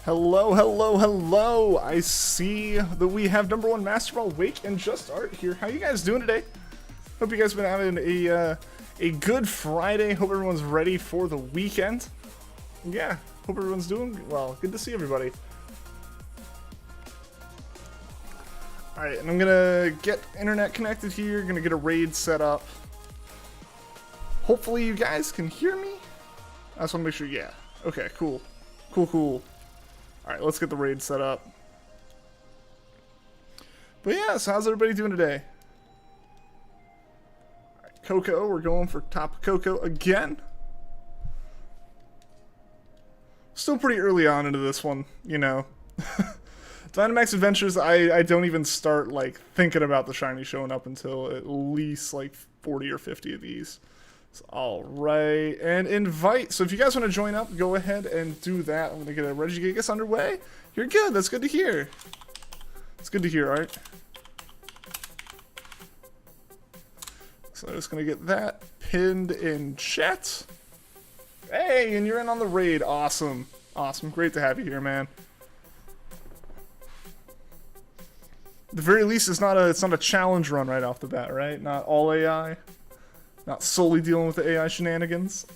Hello, hello, hello! I see that we have number one Master Ball Wake and Just Art here. How you guys doing today? Hope you guys been having a good Friday. Hope everyone's ready for the weekend. Yeah, hope everyone's doing well. Good to see everybody. Alright, and I'm gonna get internet connected here, gonna get a raid set up. Hopefully you guys can hear me. I just wanna make sure, yeah. Okay, cool. Cool. Alright, let's get the raid set up. But yeah, so how's everybody doing today? Alright, KOKO, we're going for top KOKO again. Still pretty early on into this one, you know. Dynamax Adventures, I don't even start, like, thinking about the shiny showing up until at least, like, 40 or 50 of these. So, alright, and invite. So if you guys want to join up, go ahead and do that. I'm going to get a Regigigas underway. You're good, that's good to hear. It's good to hear, Art. So I'm just going to get that pinned in chat. Hey, and you're in on the raid. Awesome. Awesome. Great to have you here, man. At the very least, it's not a challenge run right off the bat, right? Not all AI. Not solely dealing with the AI shenanigans.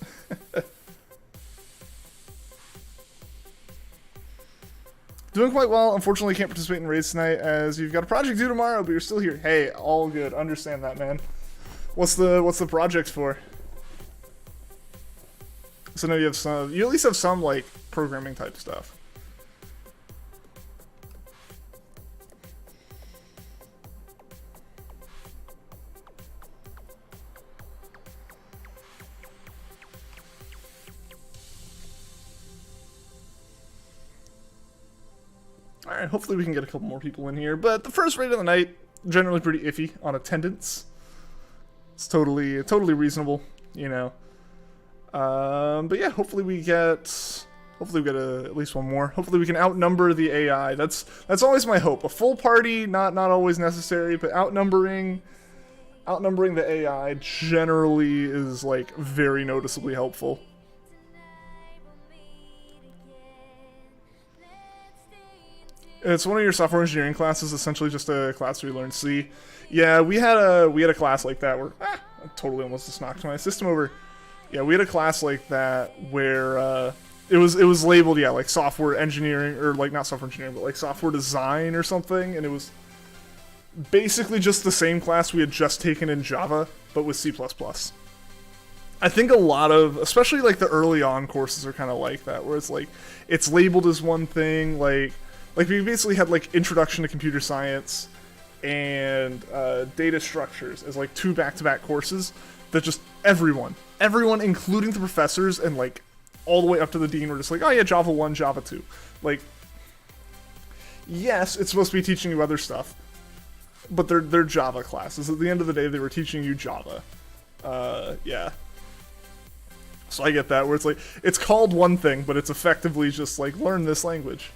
Doing quite well. Unfortunately, can't participate in raids tonight as you've got a project due tomorrow, but you're still here. Hey, all good. Understand that, man. What's the project for? So now you have some. You at least have some like programming type stuff. Alright, hopefully we can get a couple more people in here. But the first raid of the night, generally pretty iffy on attendance. It's totally reasonable, you know. But yeah, hopefully we get at least one more. Hopefully we can outnumber the AI. That's always my hope. A full party, not always necessary, but outnumbering the AI generally is like very noticeably helpful. It's one of your software engineering classes, essentially just a class where you learn C. Yeah, we had a class like that where I totally almost just knocked my system over. Yeah, we had a class like that where it was labeled like software engineering, or like not software engineering, but like software design or something, and it was basically just the same class we had just taken in Java, but with C++. I think a lot of, especially like the early on courses are kind of like that, where it's like it's labeled as one thing, like we basically had like Introduction to Computer Science and Data Structures as like two back-to-back courses that just everyone, including the professors and like all the way up to the dean, were just like, oh yeah, Java 1, Java 2. Like, yes, it's supposed to be teaching you other stuff, but they're Java classes. At the end of the day, they were teaching you Java. Yeah. So I get that, where it's like, it's called one thing, but it's effectively just like, learn this language.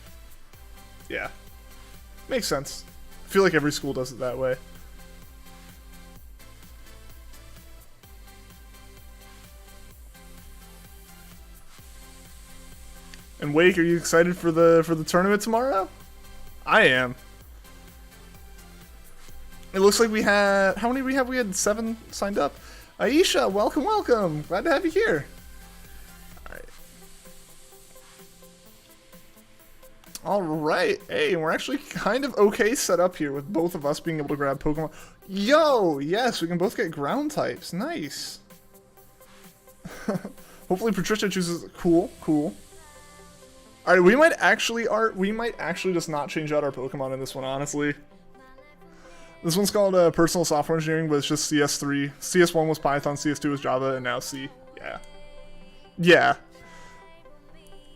Yeah. Makes sense. I feel like every school does it that way. And Wake, are you excited for the tournament tomorrow? I am. It looks like we had, how many we have? We had 7 signed up. Aisha, welcome. Glad to have you here. Alright, hey, we're actually kind of okay set up here with both of us being able to grab Pokemon. Yo, yes, we can both get ground types. Nice. Hopefully Patricia chooses, cool. Alright, we might actually just not change out our Pokemon in this one, honestly. This one's called Personal Software Engineering, but it's just CS3. CS1 was Python, CS2 was Java, and now C. Yeah.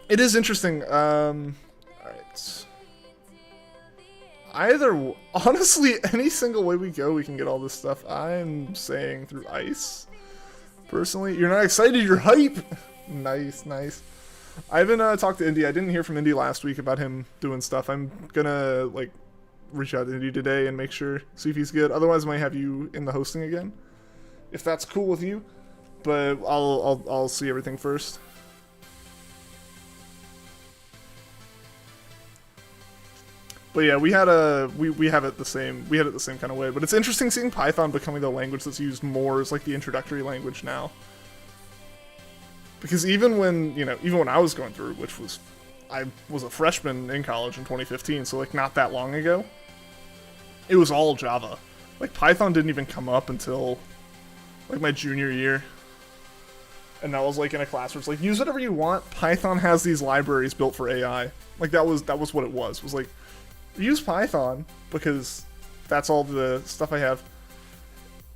It is interesting, either, honestly, any single way we go, we can get all this stuff. I'm saying through ice. Personally, you're not excited, you're hype. Nice. I haven't talked to Indy. I didn't hear from Indy last week about him doing stuff. I'm gonna like reach out to Indy today and make sure, see if he's good. Otherwise, I might have you in the hosting again, if that's cool with you. But I'll see everything first. But yeah, we have it the same. We had it the same kind of way. But it's interesting seeing Python becoming the language that's used more as like the introductory language now. Because even when I was going through, I was a freshman in college in 2015, so like not that long ago, it was all Java. Like Python didn't even come up until like my junior year. And that was like in a class where it's like, use whatever you want. Python has these libraries built for AI. Like that was what it was. Was like, use Python because that's all the stuff I have.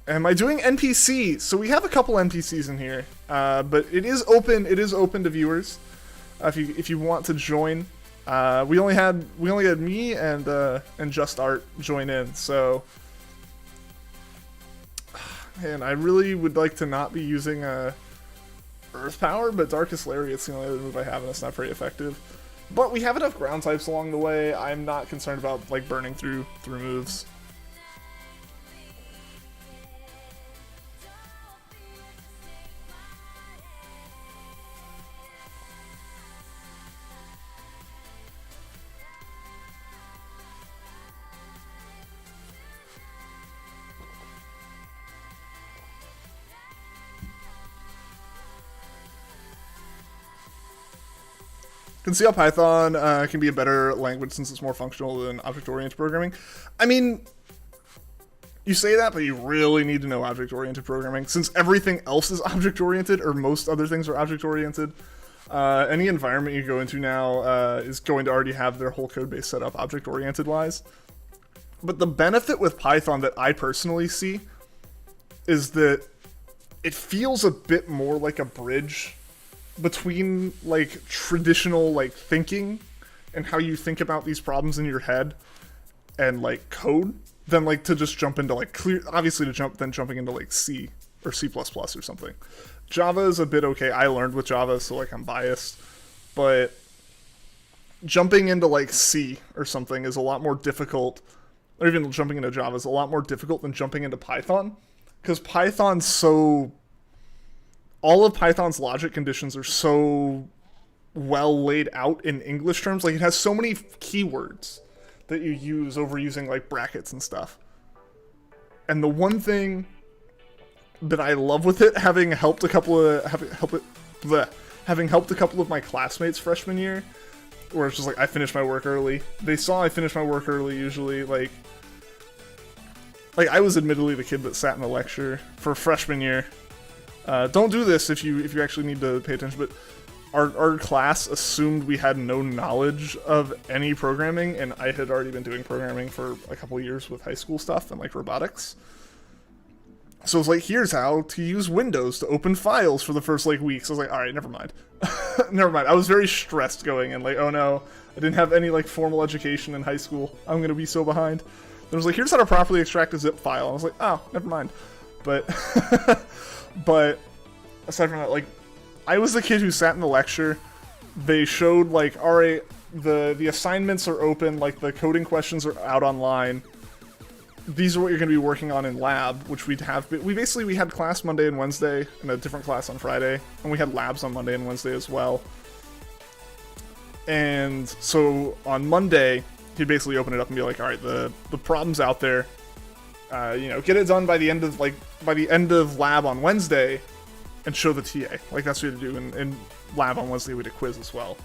Am I doing NPC? So we have a couple NPCs in here, but it is open. It is open to viewers. If you want to join, we only had me and Just Art join in. So, man, I really would like to not be using Earth Power, but Darkest Lariat's the only other move I have, and it's not very effective. But we have enough ground types along the way. I'm not concerned about like burning through moves. Can see how Python can be a better language since it's more functional than object-oriented programming. I mean, you say that, but you really need to know object-oriented programming since everything else is object-oriented, or most other things are object-oriented. Any environment you go into now is going to already have their whole code base set up object-oriented-wise. But the benefit with Python that I personally see is that it feels a bit more like a bridge between like traditional like thinking and how you think about these problems in your head and like code than like to just jump into like jumping into like C or C++ or something. Java is a bit okay. I learned with Java, so like I'm biased, but jumping into like C or something is a lot more difficult, or even jumping into Java is a lot more difficult than jumping into Python, because all of Python's logic conditions are so well laid out in English terms. Like it has so many keywords that you use over using like brackets and stuff. And the one thing that I love with it, having helped a couple of my classmates freshman year, where it's just like I finish my work early. They saw I finish my work early usually. Like I was admittedly the kid that sat in the lecture for freshman year. Don't do this if you actually need to pay attention, but our class assumed we had no knowledge of any programming, and I had already been doing programming for a couple years with high school stuff and like robotics. So it's like, here's how to use Windows to open files for the first like week. So I was like, all right, never mind. Never mind. I was very stressed going in, like, oh no, I didn't have any like formal education in high school. I'm gonna be so behind. There was like, here's how to properly extract a zip file. I was like, oh, never mind. But but aside from that, like, I was the kid who sat in the lecture. They showed like, all right, the assignments are open, like the coding questions are out online. These are what you're going to be working on in lab, which we had class Monday and Wednesday, and a different class on Friday, and we had labs on Monday and Wednesday as well. And so on Monday, he'd basically open it up and be like, all right, the problem's out there. Get it done by the end of lab on Wednesday, and show the TA. Like that's what we had to do. In lab on Wednesday, we had a quiz as well.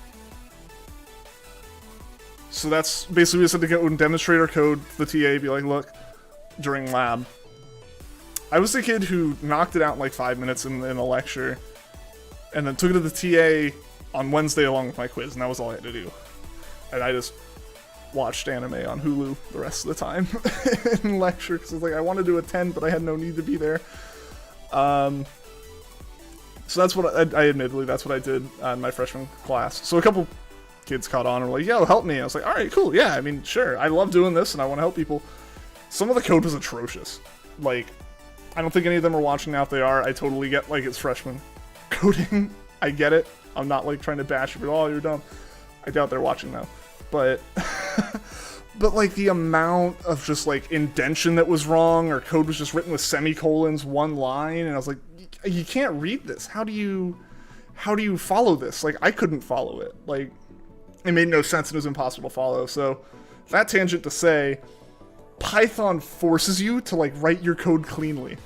So that's basically we just had to go and demonstrate our code to the TA. Be like, look, during lab, I was the kid who knocked it out in like 5 minutes in a lecture, and then took it to the TA on Wednesday along with my quiz, and that was all I had to do. And I just watched anime on Hulu the rest of the time in lecture, because I was like, I wanted to attend, but I had no need to be there. So that's what I admittedly, that's what I did in my freshman class. So a couple kids caught on and were like, yo, help me. I was like, all right, cool. Yeah, I mean, sure. I love doing this and I want to help people. Some of the code was atrocious. Like, I don't think any of them are watching now. If they are, I totally get, like, it's freshman coding. I get it. I'm not, like, trying to bash you, but, oh, you're dumb. I doubt they're watching now. But, but, like, the amount of just, like, indentation that was wrong, or code was just written with semicolons, one line, and I was like, you can't read this. How do you follow this? Like, I couldn't follow it. Like, it made no sense and it was impossible to follow. So that tangent to say, Python forces you to like write your code cleanly.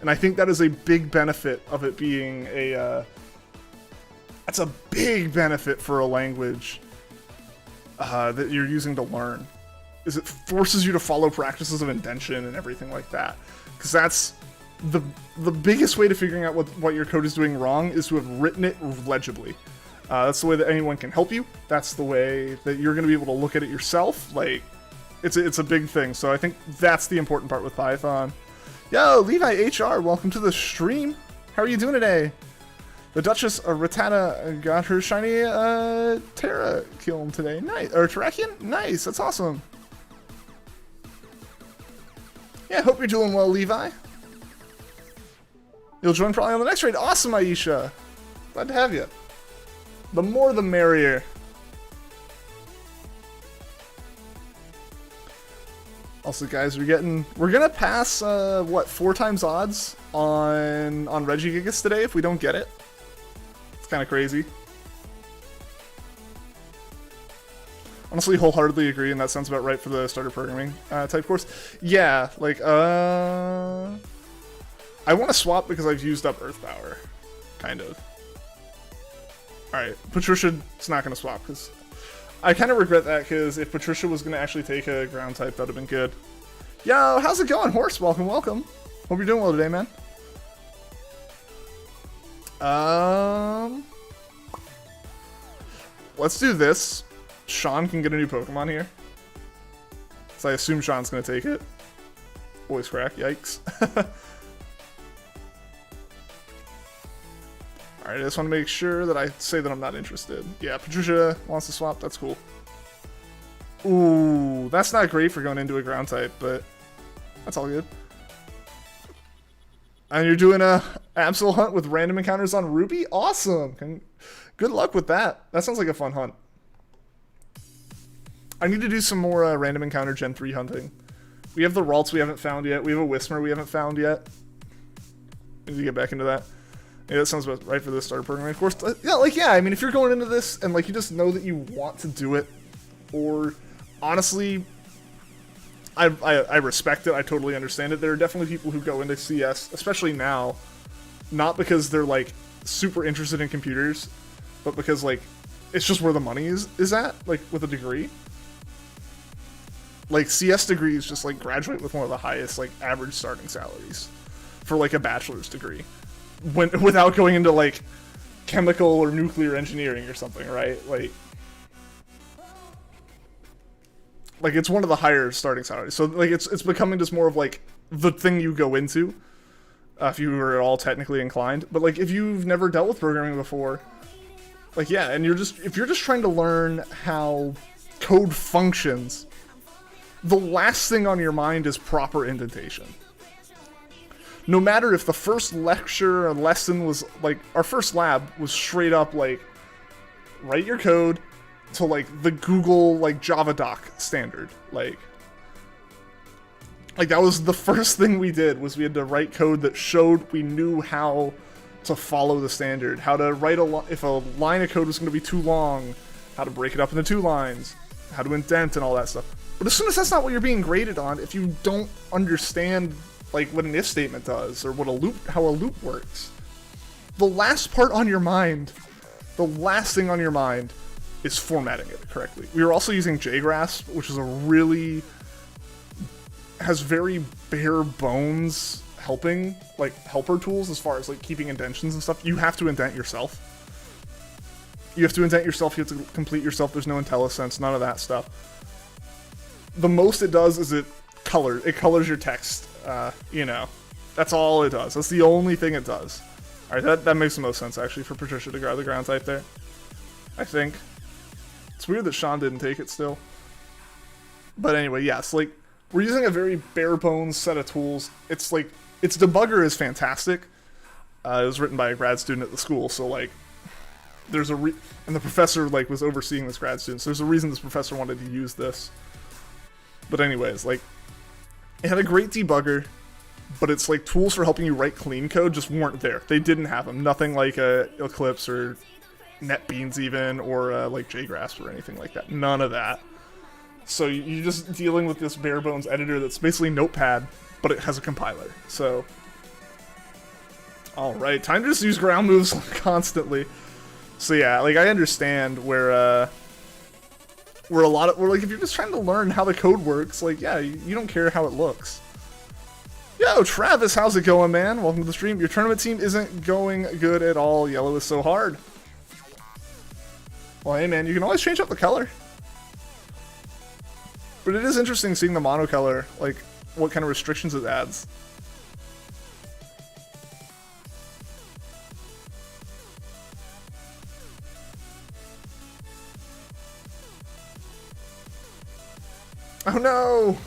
And I think that is a big benefit of it being a, that's a big benefit for a language that you're using to learn. Is it forces you to follow practices of indentation and everything like that. Because that's the biggest way to figuring out what your code is doing wrong is to have written it legibly. That's the way that anyone can help you. That's the way that you're going to be able to look at it yourself. Like, it's a big thing. So I think that's the important part with Python. Yo, Levi HR, welcome to the stream. How are you doing today? The Duchess of Rattata got her shiny Terra kiln today. Nice. Or Terrakion? Nice, that's awesome. Yeah, hope you're doing well, Levi. You'll join probably on the next raid. Awesome, Aisha. Glad to have you. The more the merrier. Also, guys, we're gonna pass what, 4 times odds on Regigigas today if we don't get it. It's kind of crazy. Honestly, wholeheartedly agree, and that sounds about right for the starter programming type course. Yeah, like I want to swap because I've used up Earth Power, kind of. All right, Patricia's not gonna swap because I kind of regret that, because if Patricia was gonna actually take a ground type, that'd have been good. Yo, how's it going, Horse? Welcome, welcome. Hope you're doing well today, man. Let's do this. Sean can get a new Pokemon here. So I assume Sean's gonna take it. Voice crack, yikes. Alright, I just want to make sure that I say that I'm not interested. Yeah, Patricia wants to swap, that's cool. Ooh, that's not great for going into a ground type, but that's all good. And you're doing a Absol hunt with random encounters on Ruby? Awesome! Good luck with that. That sounds like a fun hunt. I need to do some more random encounter Gen 3 hunting. We have the Ralts we haven't found yet. We have a Whismer we haven't found yet. I need to get back into that. Yeah, that sounds about right for the starter program. Of course, yeah, I mean, if you're going into this and, like, you just know that you want to do it, or, honestly, I respect it, I totally understand it. There are definitely people who go into CS, especially now, not because they're, like, super interested in computers, but because, like, it's just where the money is at, like, with a degree. Like, CS degrees just, like, graduate with one of the highest, like, average starting salaries for, like, a bachelor's degree. Without going into, like, chemical or nuclear engineering or something, right? Like it's one of the higher starting salaries. So, like, it's becoming just more of, like, the thing you go into, if you were at all technically inclined. But, like, if you've never dealt with programming before, like, yeah, and if you're just trying to learn how code functions, the last thing on your mind is proper indentation. No matter if the first lecture or lesson was, like, our first lab was straight up, like, write your code to, like, the Google, like, Java doc standard. Like, that was the first thing we did, was we had to write code that showed we knew how to follow the standard. How to write if a line of code was going to be too long, how to break it up into 2 lines, how to indent and all that stuff. But as soon as that's not what you're being graded on, if you don't understand, like, what an if statement does, or how a loop works, the last part on your mind, the last thing on your mind is formatting it correctly. We were also using JGrass, which is has very bare bones helper tools as far as, like, keeping indentions and stuff. You have to indent yourself. You have to indent yourself, you have to complete yourself, there's no IntelliSense, none of that stuff. The most it does is it colors your text. You know, that's all it does. That's the only thing it does. Alright, that makes the most sense, actually, for Patricia to grab the ground type there. I think. It's weird that Sean didn't take it still. But anyway, yes, like, we're using a very bare bones set of tools. It's like, its debugger is fantastic. It was written by a grad student at the school, so, like, there's and the professor, like, was overseeing this grad student, so there's a reason this professor wanted to use this. But anyways, like, it had a great debugger, but it's like tools for helping you write clean code just weren't there. They didn't have them. Nothing like Eclipse or NetBeans even, or like JGrass or anything like that. None of that. So you're just dealing with this bare bones editor that's basically Notepad, but it has a compiler. So, all right, time to just use ground moves constantly. So yeah, like I understand where like if you're just trying to learn how the code works, like yeah, you don't care how it looks. Yo, Travis, how's it going, man? Welcome to the stream. Your tournament team isn't going good at all. Yellow is so hard. Well, hey man, you can always change up the color. But it is interesting seeing the monocolor, like, what kind of restrictions it adds. Oh no!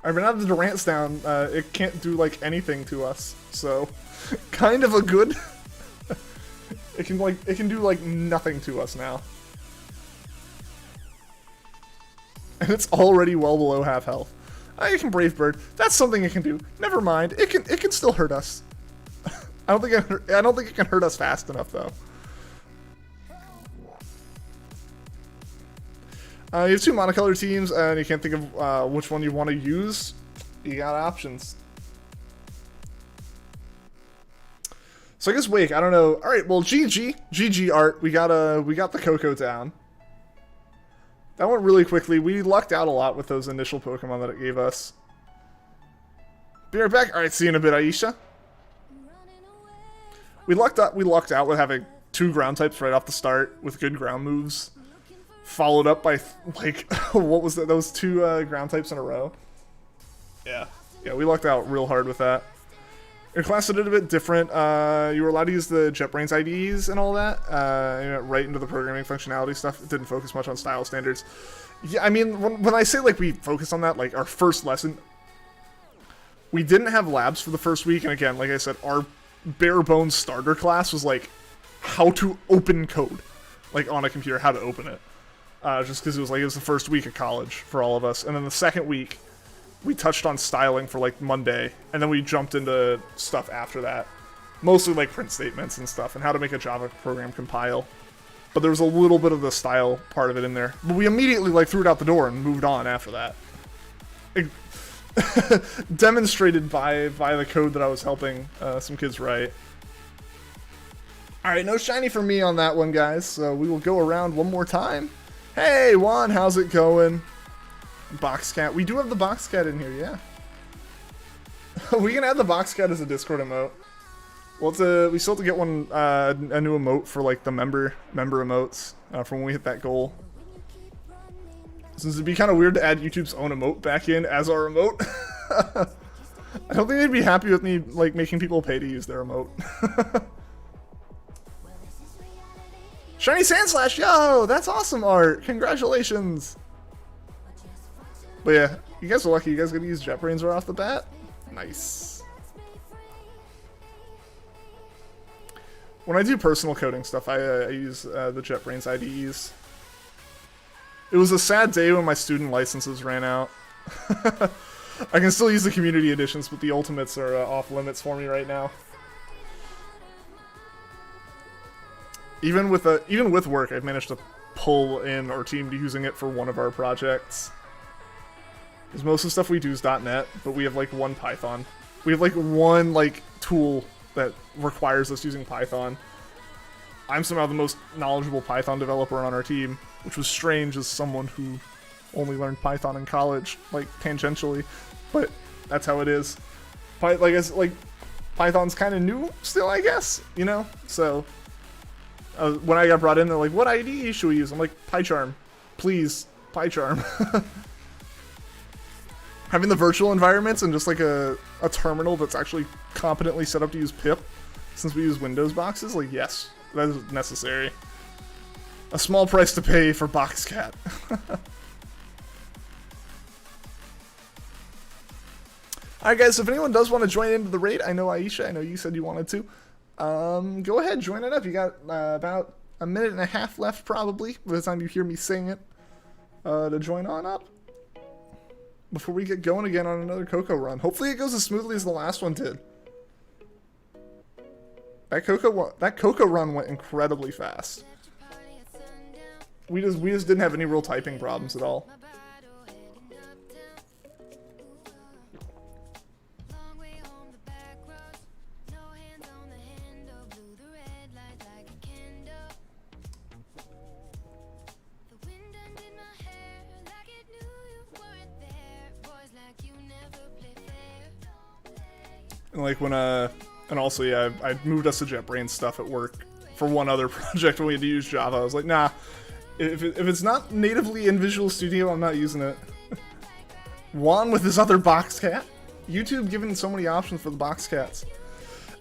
I ran out of the Durant's down. It can't do, like, anything to us. So, kind of a good... it can do, like, nothing to us now. And it's already well below half health. It can Brave Bird. That's something it can do. Never mind. It can still hurt us. I don't think it can hurt us fast enough though. You have two monocolor teams, and you can't think of which one you want to use. You got options. So I guess Wake. I don't know. All right. Well, GG Art. We got the KOKO down. That went really quickly. We lucked out a lot with those initial Pokemon that it gave us. Be right back. Alright, see you in a bit, Aisha. We lucked out with having 2 ground types right off the start with good ground moves. Followed up by, like, what was that? Those 2 ground types in a row. Yeah, we lucked out real hard with that. Your class did it a bit different. You were allowed to use the JetBrains IDs and all that. You know, right into the programming functionality stuff. It didn't focus much on style standards. Yeah, I mean, when I say, like, we focused on that, like, our first lesson, we didn't have labs for the first week. And again, like I said, our bare bones starter class was, like, how to open code. Like, on a computer, how to open it. Just because it was the first week of college for all of us. And then the second week, we touched on styling for like Monday, and then we jumped into stuff after that. Mostly like print statements and stuff, and how to make a Java program compile. But there was a little bit of the style part of it in there. But we immediately like threw it out the door and moved on after that. Demonstrated by the code that I was helping some kids write. Alright, no shiny for me on that one, guys. So we will go around one more time. Hey, Juan, how's it going? Box cat. We do have the box cat in here, yeah. We can add the box cat as a Discord emote. Well, we still have to get one a new emote for like the member emotes from when we hit that goal. Since it'd be kind of weird to add YouTube's own emote back in as our emote. I don't think they'd be happy with me like making people pay to use their emote. Shiny Sandslash, yo, that's awesome art. Congratulations. But yeah, you guys are lucky. You guys gonna use JetBrains right off the bat? Nice. When I do personal coding stuff, I use the JetBrains IDEs. It was a sad day when my student licenses ran out. I can still use the community editions, but the ultimates are off limits for me right now. Even with work, I've managed to pull in our team to using it for one of our projects. Because most of the stuff we do is .NET, but we have like one Python. We have like one like tool that requires us using Python. I'm somehow the most knowledgeable Python developer on our team, which was strange as someone who only learned Python in college, like tangentially, but that's how it is. Python's kind of new still, I guess, you know? So when I got brought in, they're like, what IDE should we use? I'm like, PyCharm. Please, PyCharm. Having the virtual environments and just like a terminal that's actually competently set up to use pip, since we use Windows boxes, like yes, that is necessary. A small price to pay for Boxcat. Alright guys, so if anyone does want to join into the raid, I know Aisha, I know you said you wanted to. Go ahead, join it up. You got about a minute and a half left probably, by the time you hear me sing it, to join on up. Before we get going again on another KOKO run. Hopefully it goes as smoothly as the last one did. That KOKO run went incredibly fast. We just didn't have any real typing problems at all. And like when and also yeah, I moved us to JetBrains stuff at work for one other project when we had to use Java. I was like, nah, if it's not natively in Visual Studio, I'm not using it. Juan with his other box cat. YouTube giving so many options for the box cats.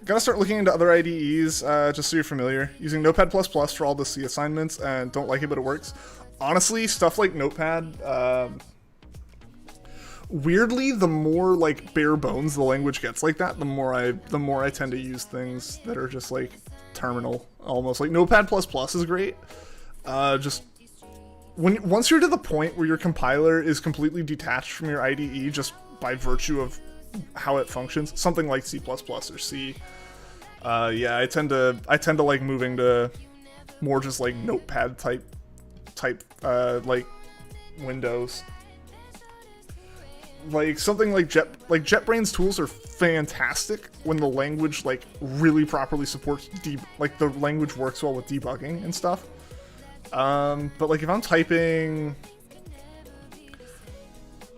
Gotta start looking into other IDEs, just so you're familiar. Using Notepad++ for all the C assignments, and don't like it, but it works. Honestly, stuff like Notepad, weirdly, the more like bare bones the language gets like that, the more I tend to use things that are just like terminal, almost. Like Notepad++ is great. Just once you're to the point where your compiler is completely detached from your IDE, just by virtue of how it functions, something like C++ or C. Yeah, I tend to like moving to more just like Notepad type like Windows. Like something like JetBrains tools are fantastic when the language like really properly supports like the language works well with debugging and stuff. But like if I'm typing,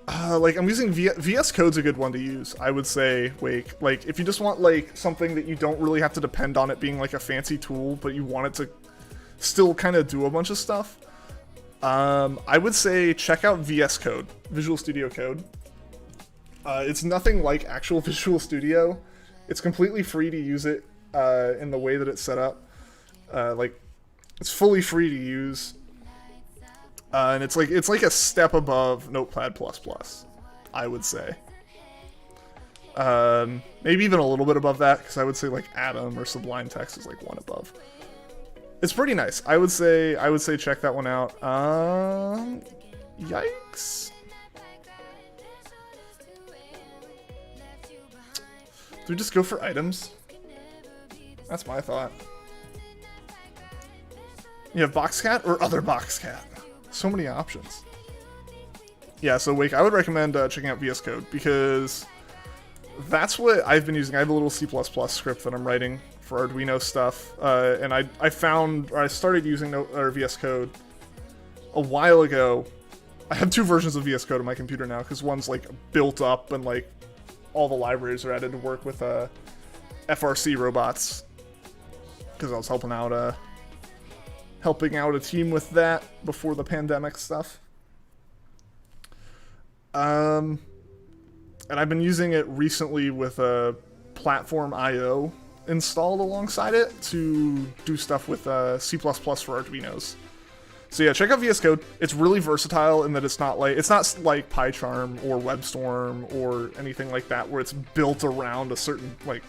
like I'm using VS Code's a good one to use, I would say. Wake, like if you just want like something that you don't really have to depend on it being like a fancy tool, but you want it to still kind of do a bunch of stuff, I would say check out VS Code, Visual Studio Code. It's nothing like actual Visual Studio. It's completely free to use it in the way that it's set up. Like it's fully free to use. And it's like a step above Notepad++, I would say. Maybe even a little bit above that, because I would say like Atom or Sublime Text is like one above. It's pretty nice. I would say check that one out. Yikes. Do we just go for items? That's my thought. You have Boxcat or other Boxcat? So many options. Yeah, so Wake, I would recommend checking out VS Code, because that's what I've been using. I have a little C++ script that I'm writing for Arduino stuff, and I started using VS Code a while ago. I have two versions of VS Code on my computer now, because one's like built up and like all the libraries are added to work with FRC robots, because I was helping out a team with that before the pandemic stuff. And I've been using it recently with a Platform IO installed alongside it to do stuff with C++ for Arduinos. So yeah, check out VS Code. It's really versatile in that it's not like PyCharm or WebStorm or anything like that, where it's built around a certain like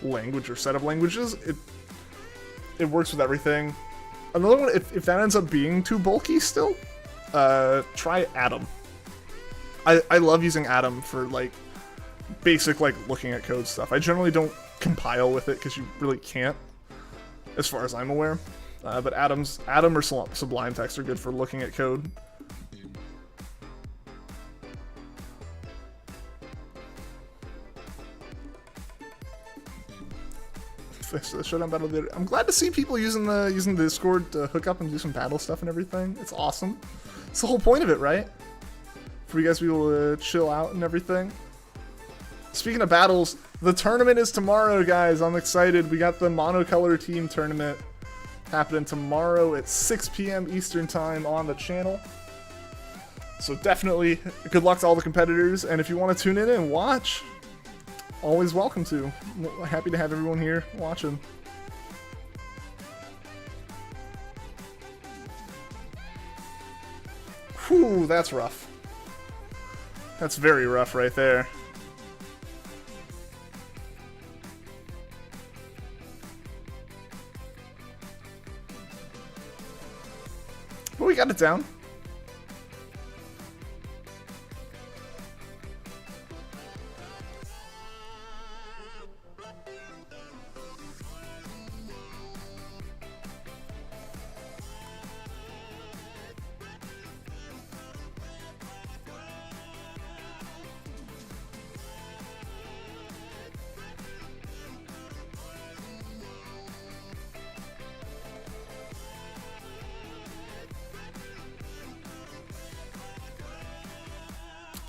language or set of languages. It works with everything. Another one, if that ends up being too bulky still, try Atom. I love using Atom for like basic like looking at code stuff. I generally don't compile with it because you really can't, as far as I'm aware. But Atom or Sublime Text are good for looking at code. The showdown battle. I'm glad to see people using the Discord to hook up and do some battle stuff and everything. It's awesome. It's the whole point of it, right? For you guys to be able to chill out and everything. Speaking of battles, the tournament is tomorrow, guys. I'm excited. We got the monocolor team tournament happening tomorrow at 6 p.m. Eastern time on the channel. So definitely good luck to all the competitors. And if you want to tune in and watch, always welcome to. Happy to have everyone here watching. Whew, that's rough. That's very rough right there. But we got it down.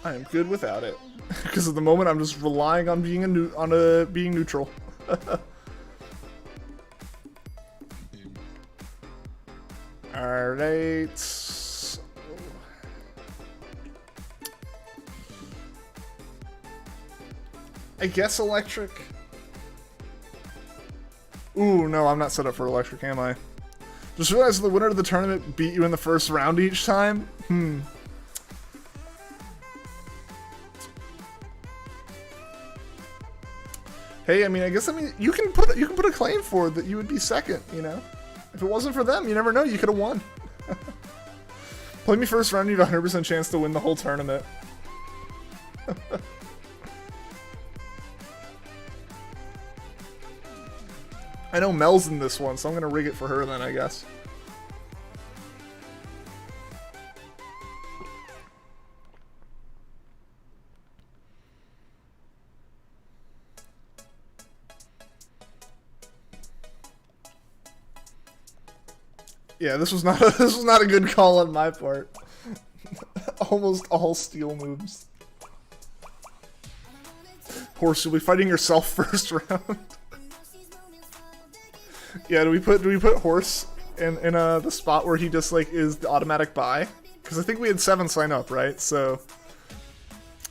I am good without it. Because at the moment I'm just relying on being being neutral. Alright. I guess electric. Ooh, no, I'm not set up for electric, am I? Just realized the winner of the tournament beat you in the first round each time? Hey, I mean, you can put a claim for that you would be second, you know? If it wasn't for them, you never know, you could have won. Play me first round, you have a 100% chance to win the whole tournament. I know Mel's in this one, so I'm gonna rig it for her then, I guess. Yeah, this was not a good call on my part. Almost all steel moves. Horse, you'll be fighting yourself first round. Yeah, do we put Horse in the spot where he just like is the automatic buy? Because I think we had 7 sign up, right? So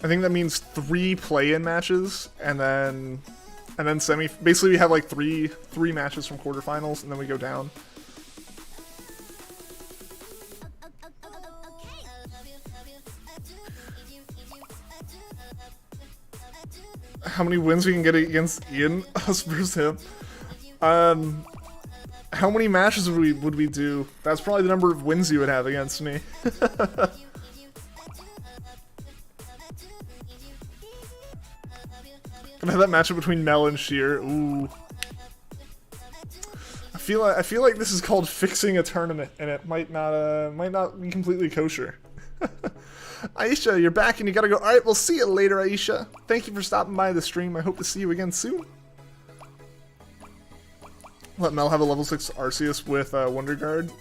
I think that means 3 play-in matches and then semi. Basically, we have like three matches from quarterfinals, and then we go down. How many wins we can get against Ian? Us versus him. How many matches would we do? That's probably the number of wins you would have against me. Gonna have that matchup between Mel and Sheer. Ooh. I feel like this is called fixing a tournament, and it might not be completely kosher. Aisha, you're back and you gotta go. Alright, we'll see you later, Aisha. Thank you for stopping by the stream. I hope to see you again soon. Let Mel have a level 6 Arceus with Wonder Guard.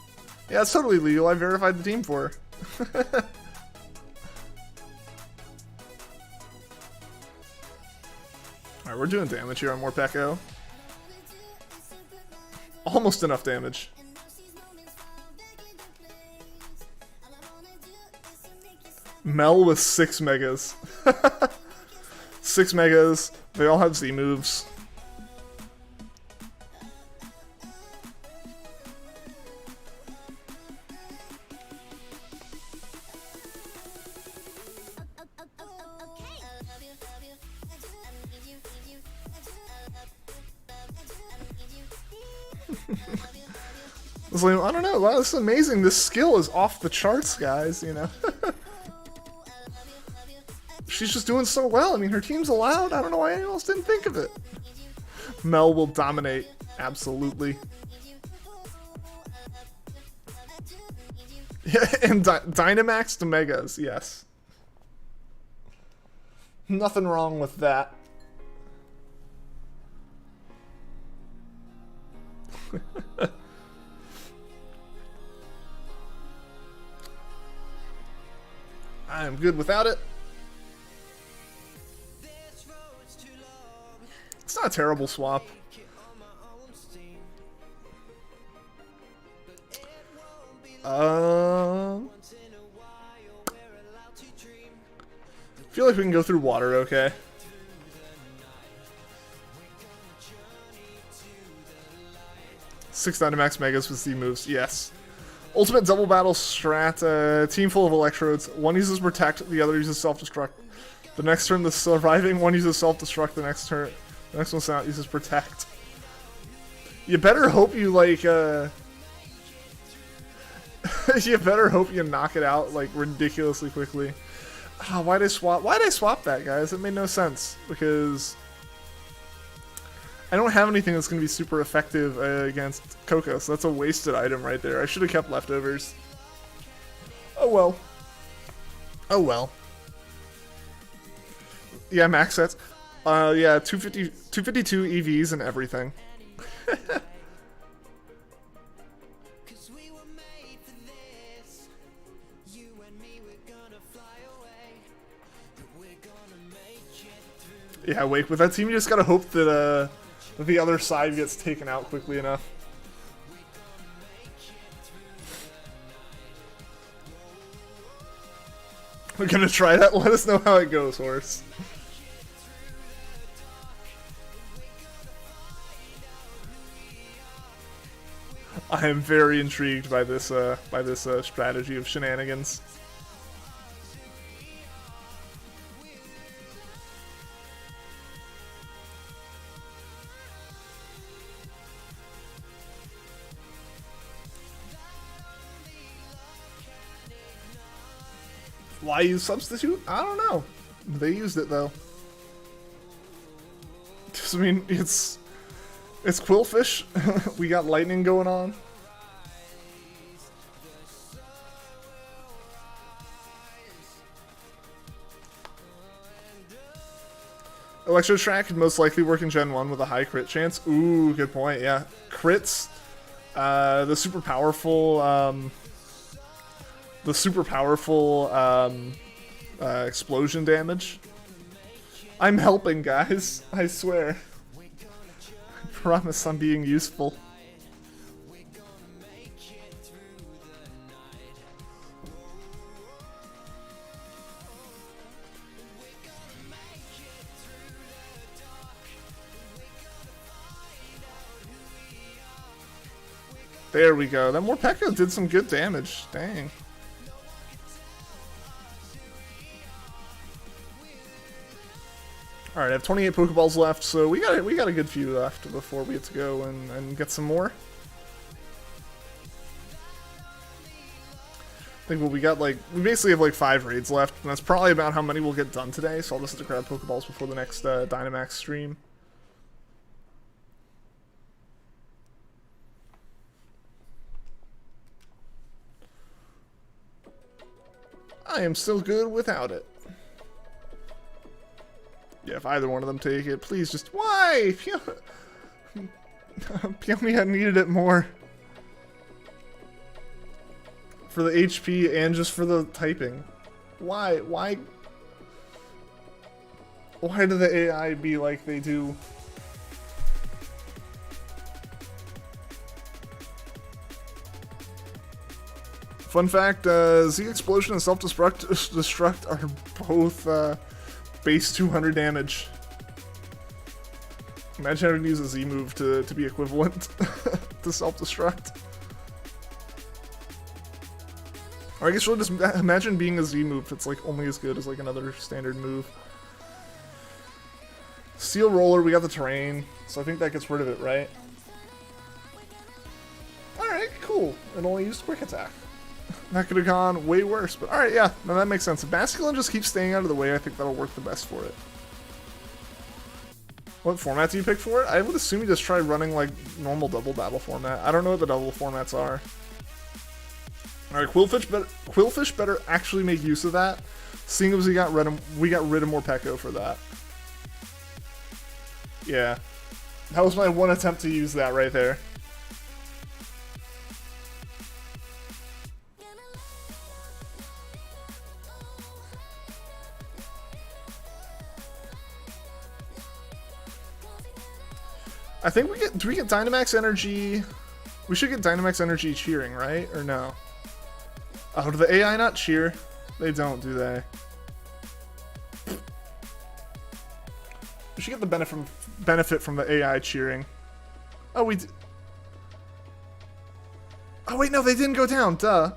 Yeah, it's totally legal. I verified the team for her. Alright, we're doing damage here on Morpeko. Almost enough damage. Mel with 6 megas. 6 megas. They all have Z moves. I don't know, wow, this is amazing. This skill is off the charts, guys, you know. She's just doing so well. I mean, her team's allowed. I don't know why anyone else didn't think of it. Mel will dominate. Absolutely. Yeah, and Dynamax to Megas, yes. Nothing wrong with that. I'm good without it. It's not a terrible swap. I feel like we can go through water, okay? Six Dynamax Megas with Z moves, yes. Ultimate double battle strat, team full of electrodes. One uses protect, the other uses self-destruct. The next turn, the surviving one uses self-destruct, the next one's out uses protect. You better hope you, like, you better hope you knock it out, like, ridiculously quickly. Oh, why'd I swap that, guys? It made no sense, because I don't have anything that's going to be super effective against KOKO, so that's a wasted item right there. I should have kept leftovers. Oh well. Oh well. Yeah, max sets. Yeah, 252 EVs and everything. Yeah, Wake, with that team, you just gotta hope that, that the other side gets taken out quickly enough. We're gonna try that. Let us know how it goes, horse. I am very intrigued by this strategy of shenanigans. Why use substitute? I don't know. They used it though. I mean, it's Quillfish. We got lightning going on. Electro Track could most likely work in Gen 1 with a high crit chance. Ooh, good point, yeah. Crits. The super powerful explosion damage. I'm helping, guys. I swear. I promise I'm being useful. There we go. That Morpeko did some good damage. Dang. Alright, I have 28 Pokeballs left, so we got a good few left before we get to go and get some more. I think what we got, like, we basically have like 5 raids left, and that's probably about how many we'll get done today, so I'll just have to grab Pokeballs before the next Dynamax stream. I am still good without it. Yeah, if either one of them take it, please just... Why? Peony had needed it more. For the HP and just for the typing. Why? Why do the AI be like they do? Fun fact, Z Explosion and Self-Destruct are both base 200 damage. Imagine having to use a Z move to be equivalent to Self-Destruct. Or I guess we'll just imagine being a Z move that's like only as good as like another standard move. Steel Roller, we got the terrain, so I think that gets rid of it, right? Alright, cool. It only used Quick Attack. That could have gone way worse, but alright, yeah, no, that makes sense. If Basculin just keeps staying out of the way, I think that'll work the best for it. What format do you pick for it? I would assume you just try running like normal double battle format. I don't know what the double formats are. Alright, Quillfish better actually make use of that, seeing as we got rid of Morpeko for that. Yeah. That was my one attempt to use that right there. I think do we get Dynamax Energy? We should get Dynamax Energy cheering, right? Or no? Oh, do the AI not cheer? They don't, do they? We should get the benefit from the AI cheering. Oh, we did. Oh, wait, no, they didn't go down, duh.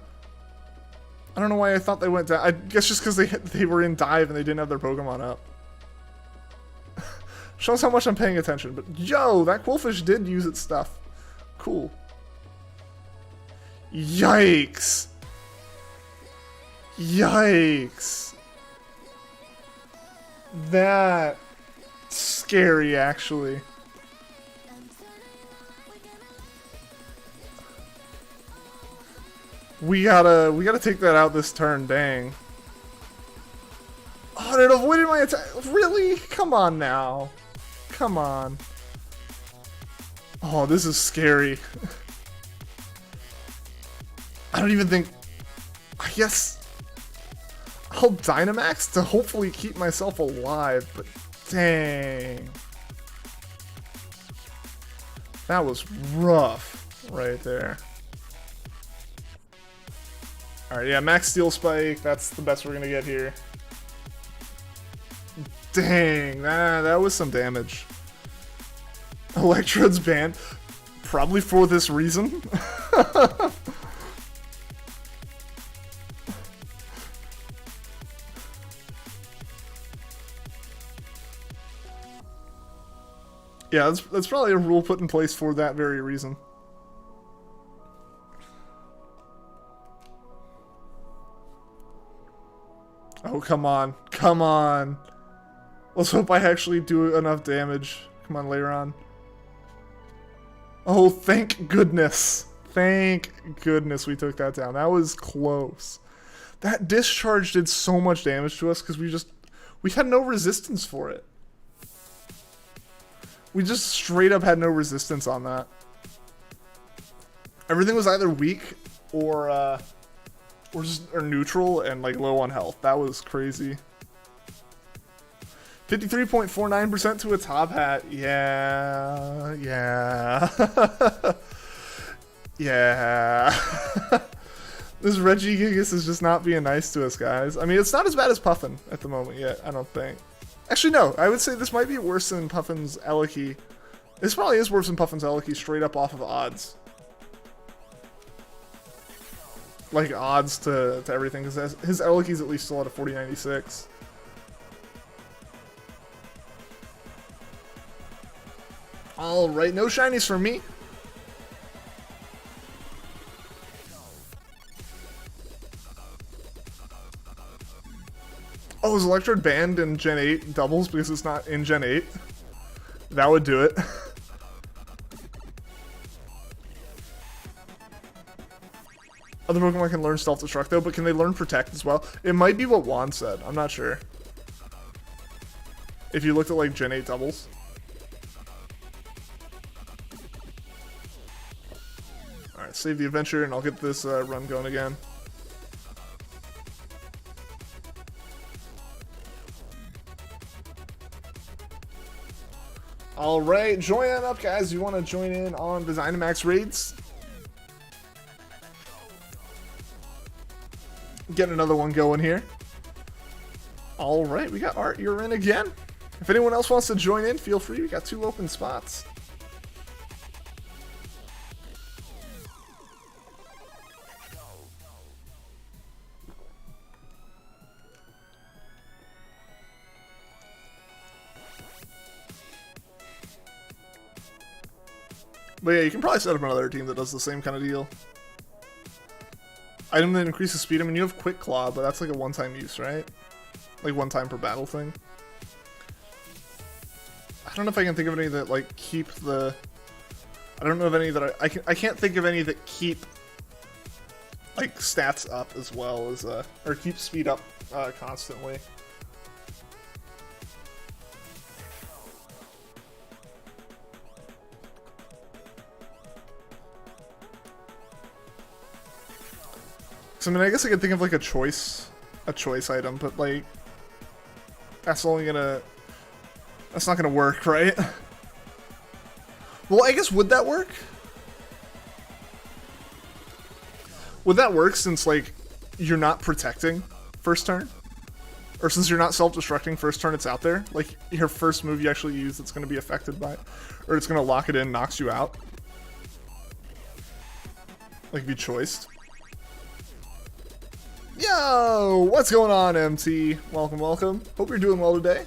I don't know why I thought they went down. I guess just because they were in dive and they didn't have their Pokemon up. Shows how much I'm paying attention, but yo, that Quillfish did use its stuff. Cool. Yikes. Yikes. That's scary, actually. We gotta take that out this turn, dang. Oh, it avoided my attack. Really? Come on now. Come on. Oh, this is scary. I don't even think... I guess... I'll Dynamax to hopefully keep myself alive, but dang. That was rough right there. Alright, yeah, max steel spike. That's the best we're gonna get here. Dang, that was some damage. Electrode's banned. Probably for this reason. Yeah, that's probably a rule put in place for that very reason. Oh, come on. Come on. Let's hope I actually do enough damage. Come on, later on. Oh, thank goodness. Thank goodness we took that down. That was close. That discharge did so much damage to us because we had no resistance for it. We just straight up had no resistance on that. Everything was either weak or neutral and like low on health. That was crazy. 53.49% to a top hat. Yeah. Yeah. Yeah. This Regigigas is just not being nice to us, guys. I mean, it's not as bad as Puffin at the moment yet, I don't think. Actually, no. I would say this might be worse than Puffin's Eliki. This probably is worse than Puffin's Eliki straight up off of odds. Like, odds to everything, because his Eliki's at least still at a 4096. Alright, no shinies for me. Oh, is Electrode banned in Gen 8 doubles because it's not in Gen 8? That would do it. Other Pokemon can learn Self-Destruct though, but can they learn Protect as well? It might be what Juan said. I'm not sure. If you looked at like Gen 8 doubles. Alright, save the adventure and I'll get this run going again. Alright, join up guys. You want to join in on the Dynamax raids? Get another one going here. Alright, we got Art, you're in again. If anyone else wants to join in, feel free. We got 2 open spots. But yeah, you can probably set up another team that does the same kind of deal. Item that increases speed. I mean, you have Quick Claw, but that's like a one-time use, right? Like one time per battle thing. I don't know if I can think of any that like keep the... I don't know of any that I can't think of any that keep like stats up as well as or keep speed up constantly. So, I mean, I guess I could think of like a choice item, but like that's not gonna work, right? Well, I guess would that work? Would that work since like you're not protecting first turn? Or since you're not self-destructing first turn it's out there? Like your first move you actually use that's gonna be affected by it, or it's gonna lock it in, knocks you out. Like if you choiced. Yo, what's going on, MT? Welcome, welcome. Hope you're doing well today.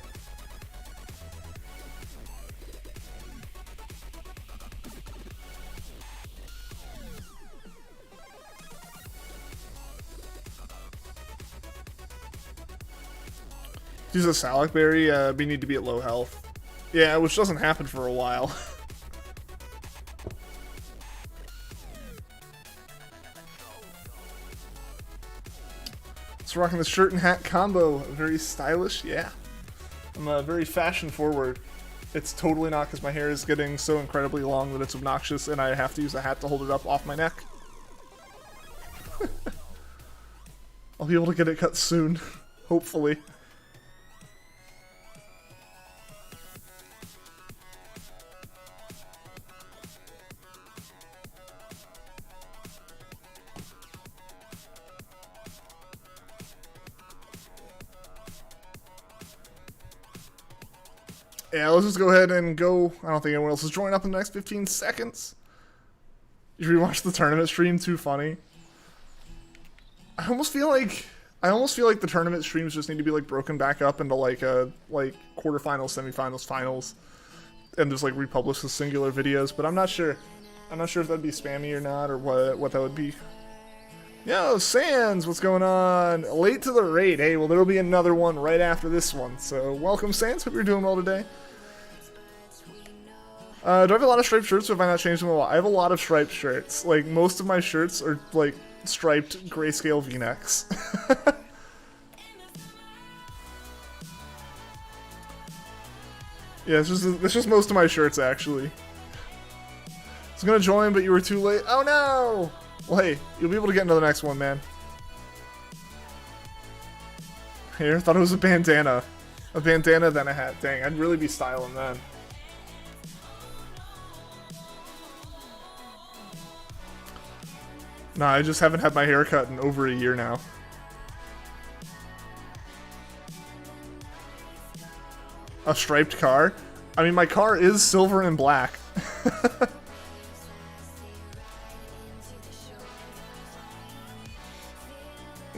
Use a Salac Berry, we need to be at low health. Yeah, which doesn't happen for a while. Rocking the shirt and hat combo, very stylish. Yeah, I'm very fashion forward. It's totally not because my hair is getting so incredibly long that it's obnoxious and I have to use a hat to hold it up off my neck. I'll be able to get it cut soon. Hopefully. Yeah, let's just go ahead and go. I don't think anyone else is joining up in the next 15 seconds. You rewatch the tournament stream, too funny. I almost feel like the tournament streams just need to be like broken back up into like quarterfinals, semifinals, finals, and just like republish as singular videos. But I'm not sure. I'm not sure if that'd be spammy or not, or what that would be. Yo, Sans, what's going on? Late to the raid. Hey, well, there'll be another one right after this one. So welcome, Sans. Hope you're doing well today. Do I have a lot of striped shirts, or have I not changed them a lot? I have a lot of striped shirts. Like, most of my shirts are, like, striped grayscale V-necks. Yeah, it's just most of my shirts, actually. I was gonna join, but you were too late. Oh, no! Well, hey, you'll be able to get into the next one, man. Here, thought it was a bandana. A bandana, then a hat. Dang, I'd really be styling that. Nah, I just haven't had my hair cut in over a year now. A striped car? I mean, my car is silver and black.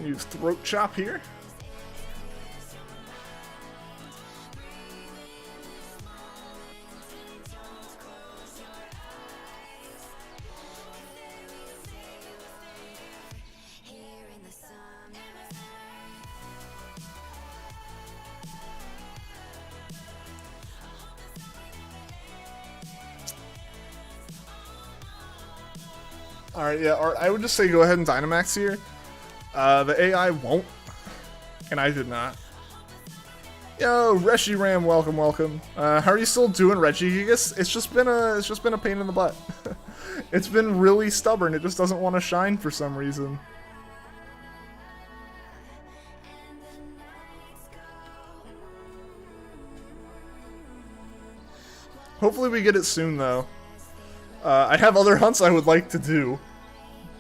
Use throat chop here. Alright, yeah, I would just say go ahead and Dynamax here. The AI won't, and I did not. Yo, Reshiram, welcome, welcome. How are you still doing, Regigigas? It's just been a pain in the butt. It's been really stubborn. It just doesn't want to shine for some reason. Hopefully we get it soon, though. I have other hunts I would like to do,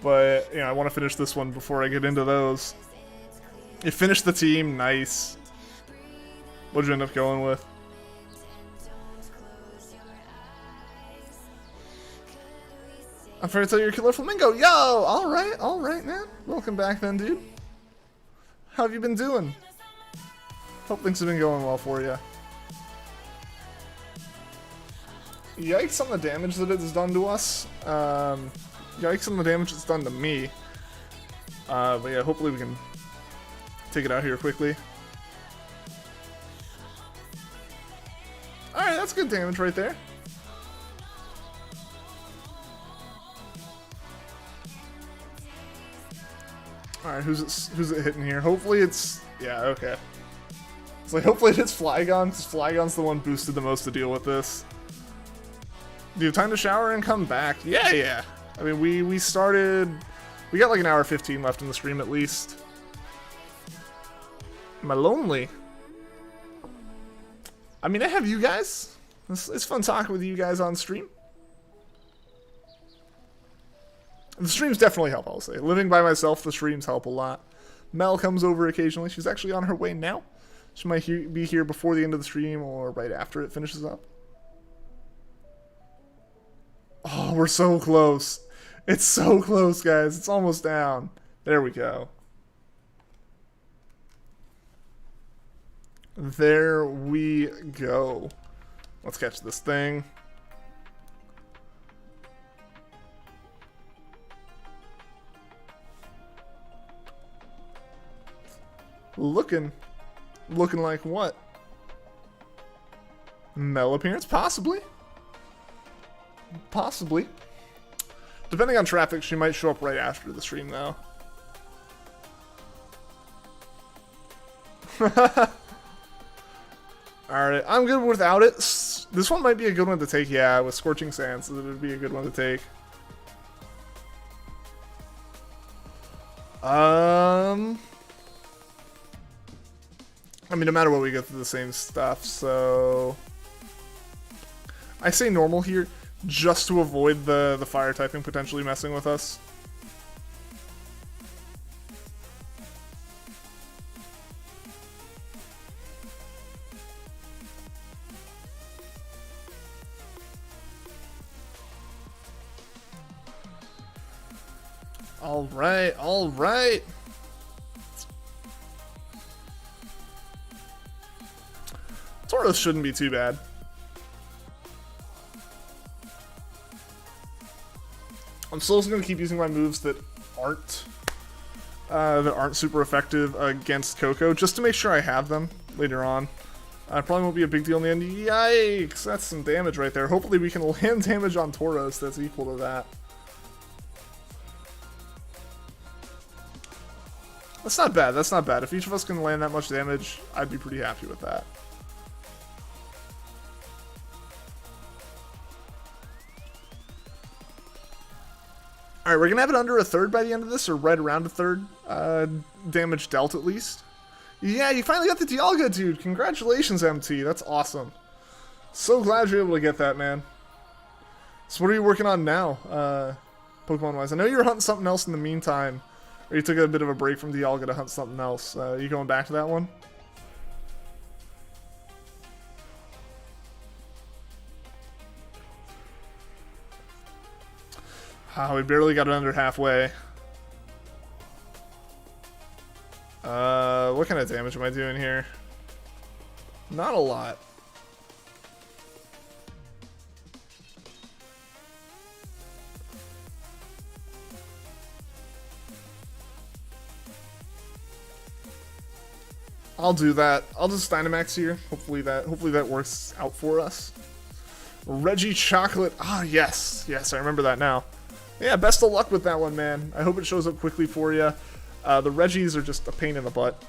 but you know, I want to finish this one before I get into those. You finished the team, nice. What'd you end up going with? I'm afraid to tell you, Killer Flamingo. Yo, all right, man. Welcome back, then, dude. How have you been doing? Hope things have been going well for you. Yikes on the damage that it's done to us. Yikes on the damage it's done to me. But yeah, hopefully we can take it out here quickly. Alright, that's good damage right there. Alright, who's it hitting here? Hopefully it's... yeah, okay. It's like, hopefully it hits Flygon, because Flygon's the one boosted the most to deal with this. Do you have time to shower and come back? Yeah. I mean, we started... we got like an hour 15 left in the stream at least. Am I lonely? I mean, I have you guys. It's fun talking with you guys on stream. The streams definitely help, I'll say. Living by myself, the streams help a lot. Mel comes over occasionally. She's actually on her way now. She might be here before the end of the stream or right after it finishes up. Oh, we're so close. It's so close, guys. It's almost down. There we go. There we go. Let's catch this thing. Looking like what? Mel appearance? Possibly. Possibly. Depending on traffic, she might show up right after the stream, though. Alright, I'm good without it. This one might be a good one to take, yeah, with Scorching Sands. It would be a good one to take. I mean, no matter what, we go through the same stuff, so... I say normal here, just to avoid the fire typing potentially messing with us. Alright, alright! Tauros shouldn't be too bad. I'm still just going to keep using my moves that aren't super effective against KOKO, just to make sure I have them later on. Probably won't be a big deal in the end. Yikes! That's some damage right there. Hopefully we can land damage on Tauros that's equal to that. That's not bad, that's not bad. If each of us can land that much damage, I'd be pretty happy with that. Alright, we're going to have it under a third by the end of this, or right around a third. Damage dealt, at least. Yeah, you finally got the Dialga, dude. Congratulations, MT. That's awesome. So glad you're able to get that, man. So what are you working on now, Pokemon-wise? I know you were hunting something else in the meantime, or you took a bit of a break from Dialga to hunt something else. You going back to that one? We barely got it under halfway. What kind of damage am I doing here? Not a lot. I'll do that. I'll just Dynamax here. Hopefully that works out for us. Reggie Chocolate. Ah, yes. Yes, I remember that now. Yeah, best of luck with that one, man. I hope it shows up quickly for you. The Reggies are just a pain in the butt.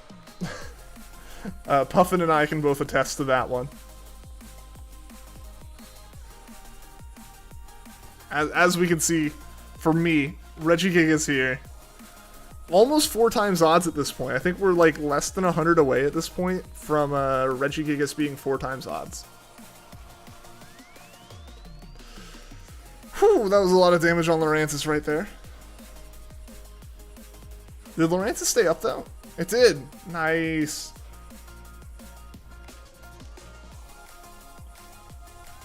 Puffin and I can both attest to that one. As we can see, for me, Regigigas here. Almost 4 times odds at this point. I think we're like less than 100 away at this point from Regigigas being 4 times odds. Whew, that was a lot of damage on Lurantis right there. Did Lurantis stay up though? It did. Nice.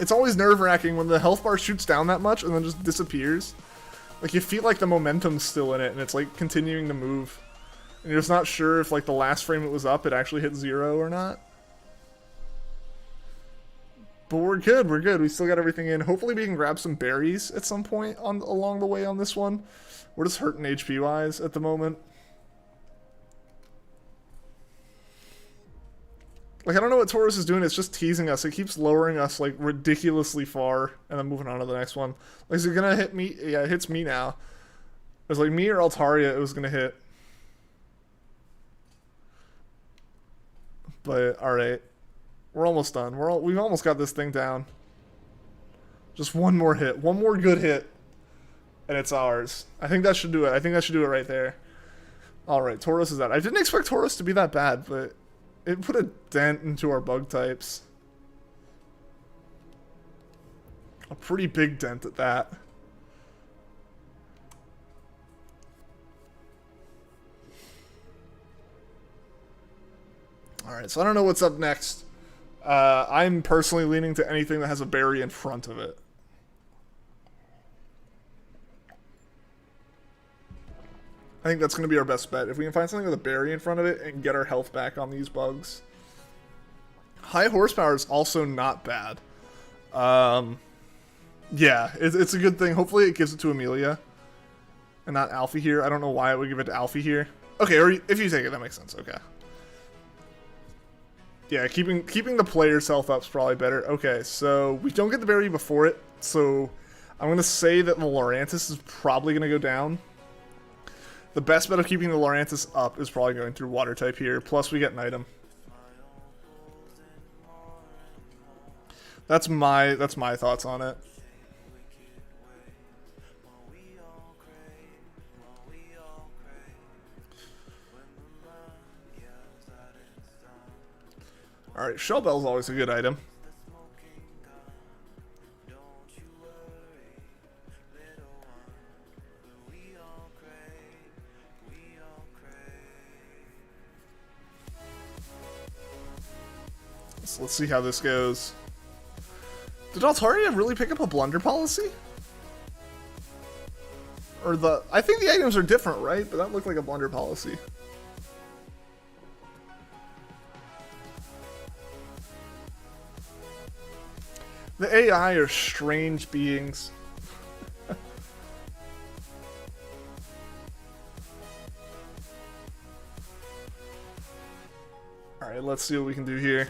It's always nerve-wracking when the health bar shoots down that much and then just disappears. Like, you feel like the momentum's still in it and it's like continuing to move. And you're just not sure if like the last frame it was up it actually hit 0 or not. But we're good, we're good. We still got everything in. Hopefully we can grab some berries at some point along the way on this one. We're just hurting HP-wise at the moment. Like, I don't know what Tauros is doing. It's just teasing us. It keeps lowering us, like, ridiculously far. And then moving on to the next one. Like, is it gonna hit me? Yeah, it hits me now. It was like me or Altaria it was gonna hit. But, alright. We're almost done. We've almost got this thing down. Just one more hit. One more good hit. And it's ours. I think that should do it. I think that should do it right there. Alright, Tauros is out. I didn't expect Tauros to be that bad, but it put a dent into our bug types. A pretty big dent at that. Alright, so I don't know what's up next. I'm personally leaning to anything that has a berry in front of it. I think that's going to be our best bet. If we can find something with a berry in front of it and get our health back on these bugs. High horsepower is also not bad. Yeah, it's a good thing. Hopefully it gives it to Amelia. And not Alfie here. I don't know why it would give it to Alfie here. Okay, or if you take it, that makes sense. Okay. Yeah, keeping the player's health up is probably better. Okay, so we don't get the berry before it. So I'm going to say that the Lurantis is probably going to go down. The best bet of keeping the Lurantis up is probably going through water type here. Plus we get an item. That's my thoughts on it. Alright, Shell Bell's always a good item. So let's see how this goes. Did Altaria really pick up a blunder policy? Or I think the items are different, right? But that looked like a blunder policy. The AI are strange beings. Alright, let's see what we can do here.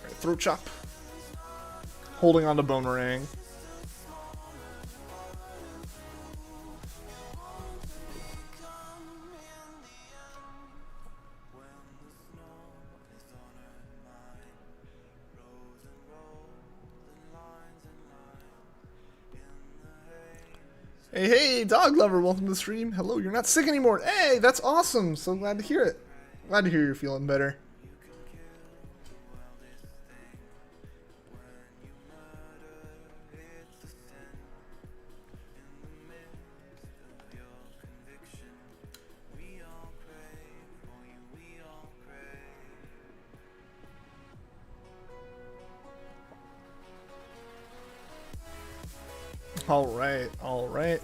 Alright, throat chop. Holding on to Boomerang. Hey, dog lover, welcome to the stream. Hello, you're not sick anymore. Hey, that's awesome. So glad to hear it. Glad to hear you're feeling better. Alright, alright.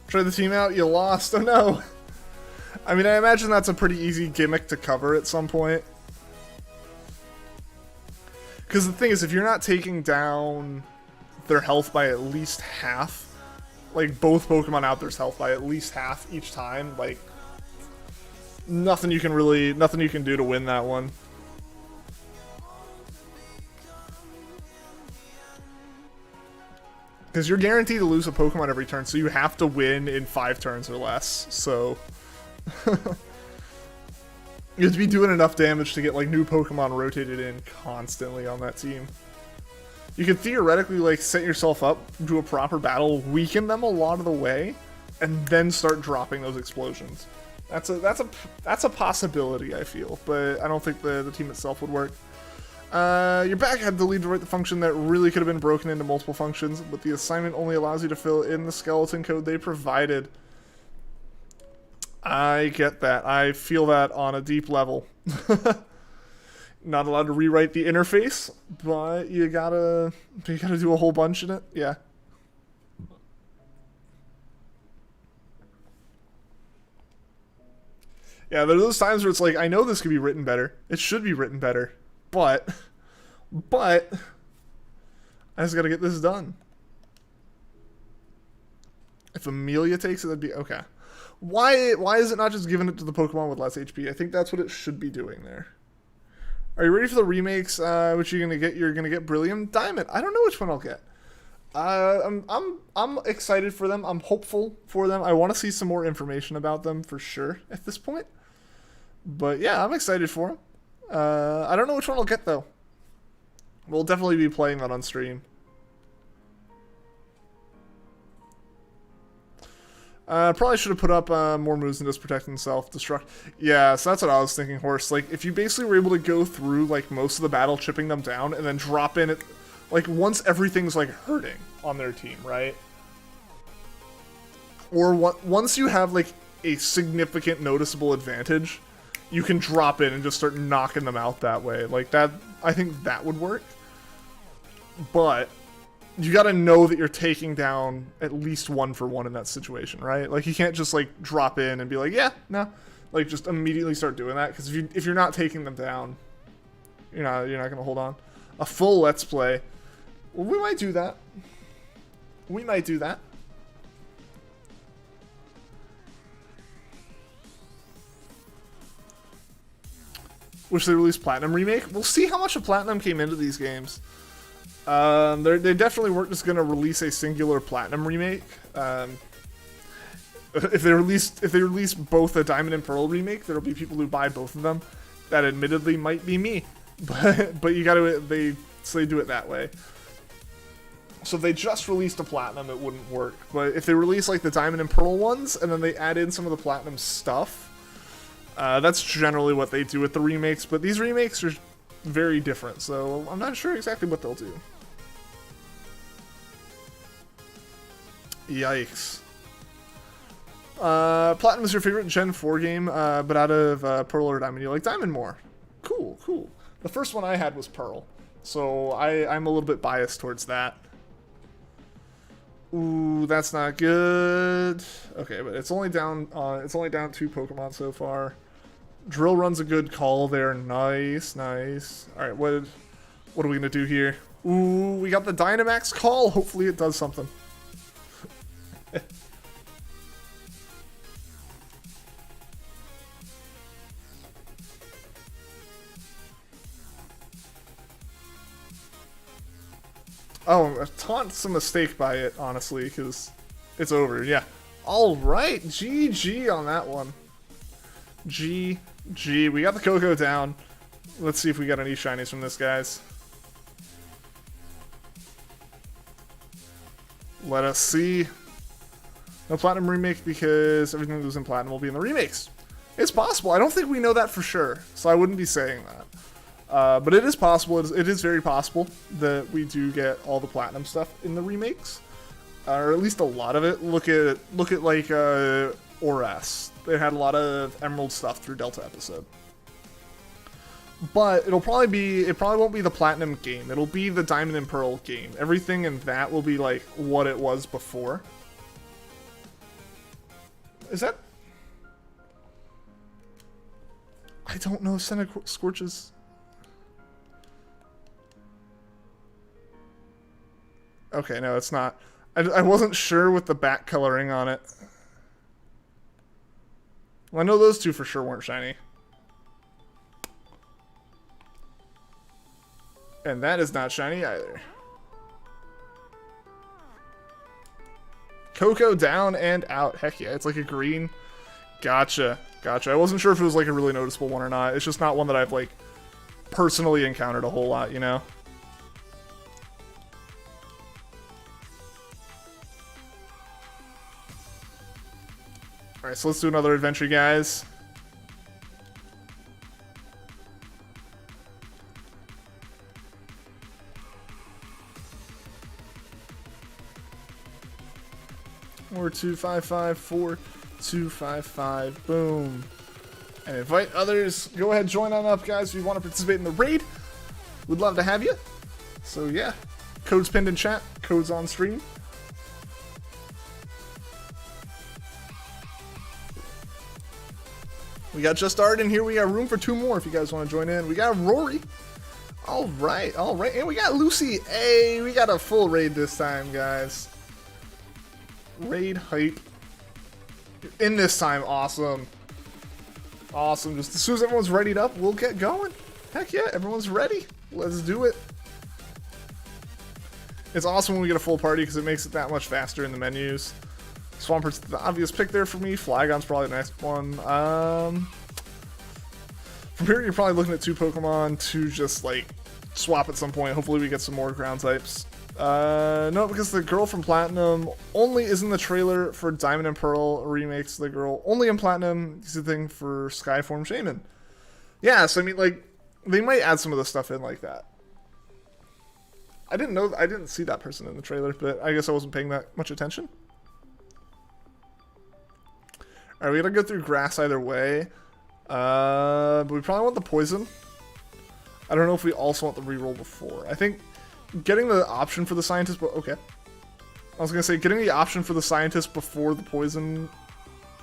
Try the team out, you lost. Oh no! I mean, I imagine that's a pretty easy gimmick to cover at some point. Because the thing is, if you're not taking down their health by at least half, like both Pokemon out there's health by at least half each time, like nothing you can do to win that one. Because you're guaranteed to lose a Pokemon every turn, so you have to win in 5 turns or less, so... you have to be doing enough damage to get, like, new Pokemon rotated in constantly on that team. You could theoretically, like, set yourself up, do a proper battle, weaken them a lot of the way, and then start dropping those explosions. That's a possibility, I feel, but I don't think the team itself would work. Your back had to leave to write the function that really could have been broken into multiple functions, but the assignment only allows you to fill in the skeleton code they provided. I get that. I feel that on a deep level. Not allowed to rewrite the interface, but you gotta do a whole bunch in it. Yeah. Yeah, there's those times where it's like, I know this could be written better. It should be written better. But I just gotta get this done. If Amelia takes it, that'd be okay. Why is it not just giving it to the Pokemon with less HP? I think that's what it should be doing there. Are you ready for the remakes? Which you're gonna get? You're gonna get Brillium Diamond. I don't know which one I'll get. I'm excited for them. I'm hopeful for them. I want to see some more information about them for sure at this point. But yeah, I'm excited for them. I don't know which one I'll get, though. We'll definitely be playing that on stream. Probably should have put up more moves than just protect and self-destruct. Yeah, so that's what I was thinking, Horse. Like, if you basically were able to go through, like, most of the battle, chipping them down, and then drop in it, like, once everything's, like, hurting on their team, right? Or once you have, like, a significant noticeable advantage, you can drop in and just start knocking them out that way. Like, that, I think that would work. But you gotta know that you're taking down at least 1-for-1 in that situation, right? Like, you can't just, like, drop in and be like, yeah, no. Like, just immediately start doing that, because if you're not taking them down, you're not gonna hold on. A full Let's Play. Well, we might do that. We might do that. Wish they released Platinum Remake. We'll see how much of Platinum came into these games. They definitely weren't just going to release a singular Platinum Remake. If they release both a Diamond and Pearl remake, there'll be people who buy both of them. That admittedly might be me, but you gotta they do it that way. So if they just released a Platinum, it wouldn't work. But if they release like the Diamond and Pearl ones, and then they add in some of the Platinum stuff, That's generally what they do with the remakes, but these remakes are very different, so I'm not sure exactly what they'll do. Yikes. Platinum is your favorite Gen 4 game, but out of Pearl or Diamond, you like Diamond more. Cool, cool. The first one I had was Pearl, so I'm a little bit biased towards that. Ooh, that's not good. Okay, but it's only down 2 Pokemon so far. Drill Run's a good call there. Nice, nice. All right, what are we gonna do here? Ooh, we got the Dynamax call. Hopefully it does something. Oh, Taunt's a mistake by it, honestly, because it's over. Yeah. All right, GG on that one. GG. We got the KOKO down. Let's see if we got any shinies from this, guys. Let us see. No Platinum remake because everything that was in Platinum will be in the remakes. It's possible. I don't think we know that for sure, so I wouldn't be saying that. But it is possible. It is very possible that we do get all the Platinum stuff in the remakes, or at least a lot of it. Look at like Ores. They had a lot of Emerald stuff through Delta episode. But it probably won't be the Platinum game. It'll be the Diamond and Pearl game. Everything in that will be like what it was before. Is that? I don't know if Senna Scorches. Okay, no, it's not. I wasn't sure with the back coloring on it. Well, I know those two for sure weren't shiny. And that is not shiny either. KOKO down and out. Heck yeah, it's like a green. Gotcha. Gotcha. I wasn't sure if it was like a really noticeable one or not. It's just not one that I've like personally encountered a whole lot, you know? Alright, so let's do another adventure, guys. Or 255 4255. Boom. And invite others. Go ahead, join on up, guys. If you want to participate in the raid, we'd love to have you. So yeah, code's pinned in chat. Code's on stream. We got Just Started in here. We got room for 2 more if you guys want to join in. We got Rory. All right, all right. And we got Lucy. Hey, we got a full raid this time, guys. Raid hype. In this time, awesome. Awesome. Just as soon as everyone's readied up, we'll get going. Heck yeah, everyone's ready. Let's do it. It's awesome when we get a full party because it makes it that much faster in the menus. Swampert's the obvious pick there for me. Flygon's probably the next one. From here, you're probably looking at 2 Pokemon to just like swap at some point. Hopefully we get some more ground types. No, because the girl from Platinum only is in the trailer for Diamond and Pearl remakes. The girl only in Platinum is the thing for Skyform Shaman. Yeah, so I mean, like, they might add some of the stuff in like that. I didn't see that person in the trailer, but I guess I wasn't paying that much attention. Alright, we gotta go through grass either way. But we probably want the poison. I don't know if we also want the reroll before. I think getting the option for the scientist, but okay. I was gonna say getting the option for the scientist before the poison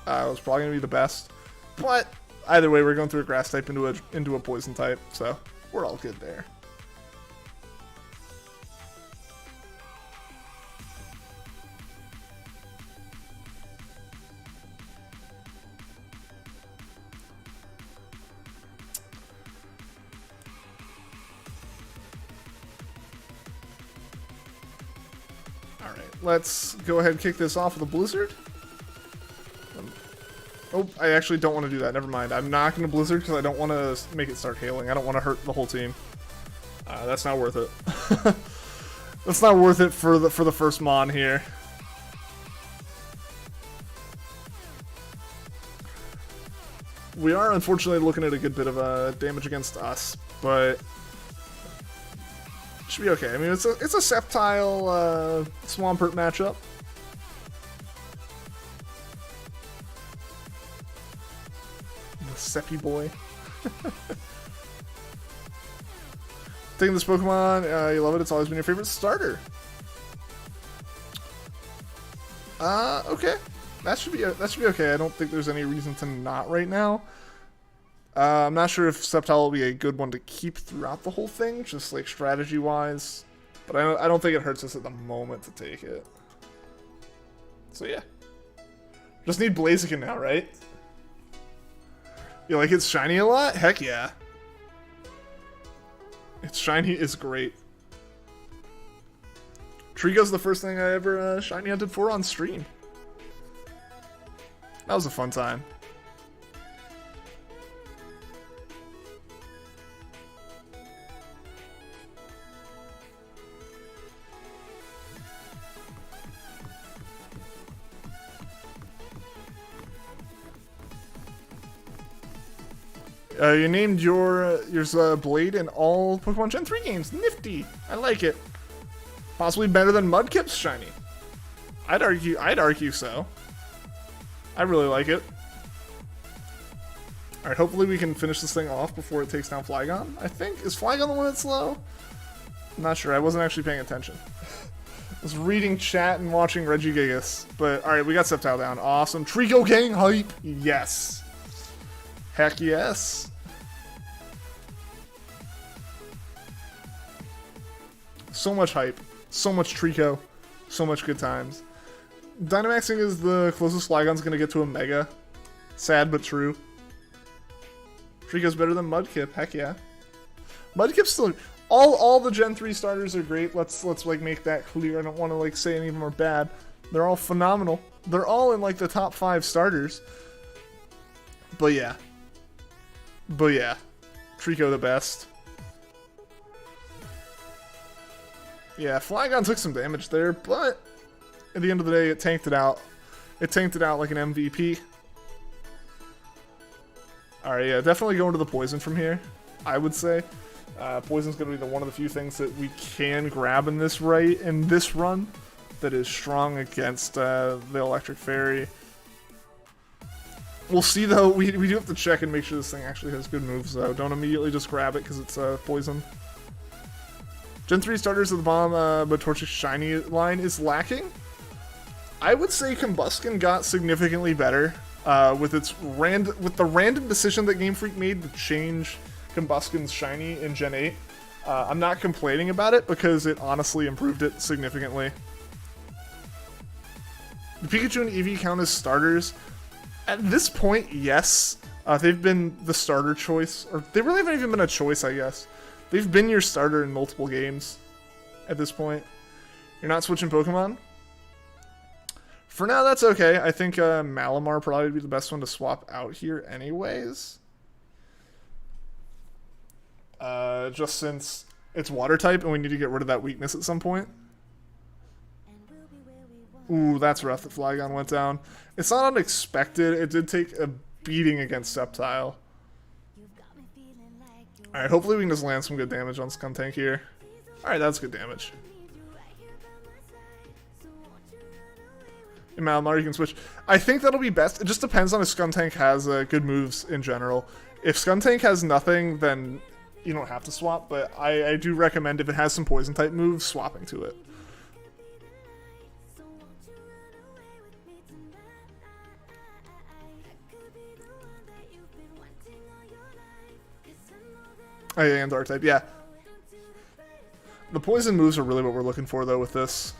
was probably gonna be the best. But either way, we're going through a grass type into a poison type, so we're all good there. Let's go ahead and kick this off with a blizzard. Oh, I actually don't want to do that. Never mind. I'm not going to blizzard because I don't want to make it start hailing. I don't want to hurt the whole team. That's not worth it. That's not worth it for the first Mon here. We are unfortunately looking at a good bit of damage against us, but should be okay. I mean, it's a Sceptile Swampert matchup. The Seppi boy. Taking this Pokemon, you love it. It's always been your favorite starter. Okay. That should be okay. I don't think there's any reason to not right now. I'm not sure if Sceptile will be a good one to keep throughout the whole thing, just like strategy-wise. But I don't think it hurts us at the moment to take it. So yeah. Just need Blaziken now, right? You like it's shiny a lot? Heck yeah. It's shiny is great. Trico's the first thing I ever shiny hunted for on stream. That was a fun time. You named yours Blade in all Pokemon Gen 3 games. Nifty. I like it. Possibly better than Mudkip's shiny. I'd argue so. I really like it. Alright, hopefully we can finish this thing off before it takes down Flygon, I think. Is Flygon the one that's slow? I'm not sure. I wasn't actually paying attention. I was reading chat and watching Regigigas. But, alright, we got Sceptile down. Awesome. Trico gang hype. Yes. Heck yes. So much hype. So much Trico. So much good times. Dynamaxing is the closest Flygon's gonna get to a Mega. Sad but true. Trico's better than Mudkip. Heck yeah. Mudkip's still... All the Gen 3 starters are great. Let's like make that clear. I don't want to like say any of them are bad. They're all phenomenal. They're all in like the top 5 starters. But yeah. Trico the best. Yeah, Flygon took some damage there, but at the end of the day, it tanked it out. It tanked it out like an MVP. Alright, yeah, definitely going to the Poison from here, I would say. Poison's going to be one of the few things that we can grab in this run that is strong against the Electric Fairy. We'll see, though. We do have to check and make sure this thing actually has good moves, though. Don't immediately just grab it because it's Poison. Gen 3 starters at the bottom, but Torch's shiny line is lacking. I would say Combusken got significantly better with the random decision that Game Freak made to change Combusken's shiny in Gen 8. I'm not complaining about it because it honestly improved it significantly. The Pikachu and Eevee count as starters. At this point, yes. They've been the starter choice. Or they really haven't even been a choice, I guess. They've been your starter in multiple games at this point. You're not switching Pokemon? For now, that's okay. I think Malamar probably would be the best one to swap out here anyways. Just since it's water type and we need to get rid of that weakness at some point. Ooh, that's rough that Flygon went down. It's not unexpected. It did take a beating against Sceptile. Alright, hopefully we can just land some good damage on Skuntank here. Alright, that's good damage. In Malamar, you can switch. I think that'll be best. It just depends on if Skuntank has good moves in general. If Skuntank has nothing, then you don't have to swap, but I do recommend if it has some Poison-type moves, swapping to it. Oh yeah, and Dark type, yeah. The Poison moves are really what we're looking for, though, with this.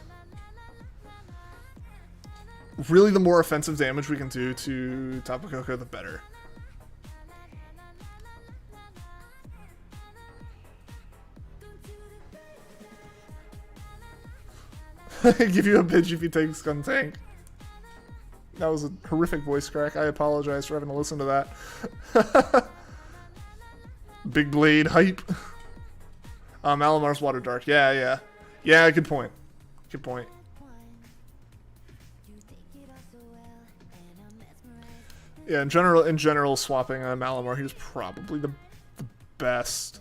Really, the more offensive damage we can do to Tapu Koko, the better. Give you a bitch if you take Skuntank. That was a horrific voice crack. I apologize for having to listen to that. Big Blade hype. Malamar's Water Dark. Yeah. Yeah, good point. Good point. Yeah, in general, swapping Malamar, he's probably the best.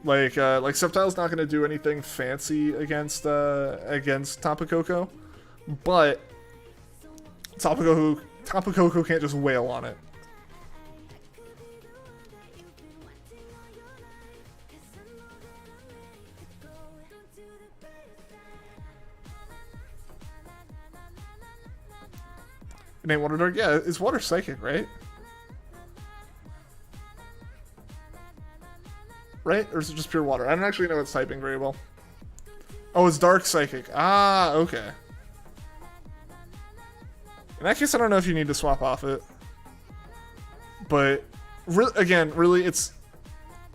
Like Sceptile's not gonna do anything fancy against Tapu Koko, but Tapu Koko can't just wail on it. It ain't Water Dark? Yeah, it's Water Psychic, right? Right? Or is it just pure water? I don't actually know its typing very well. Oh, it's Dark Psychic. Ah, okay. In that case, I don't know if you need to swap off it. But, again, really, it's...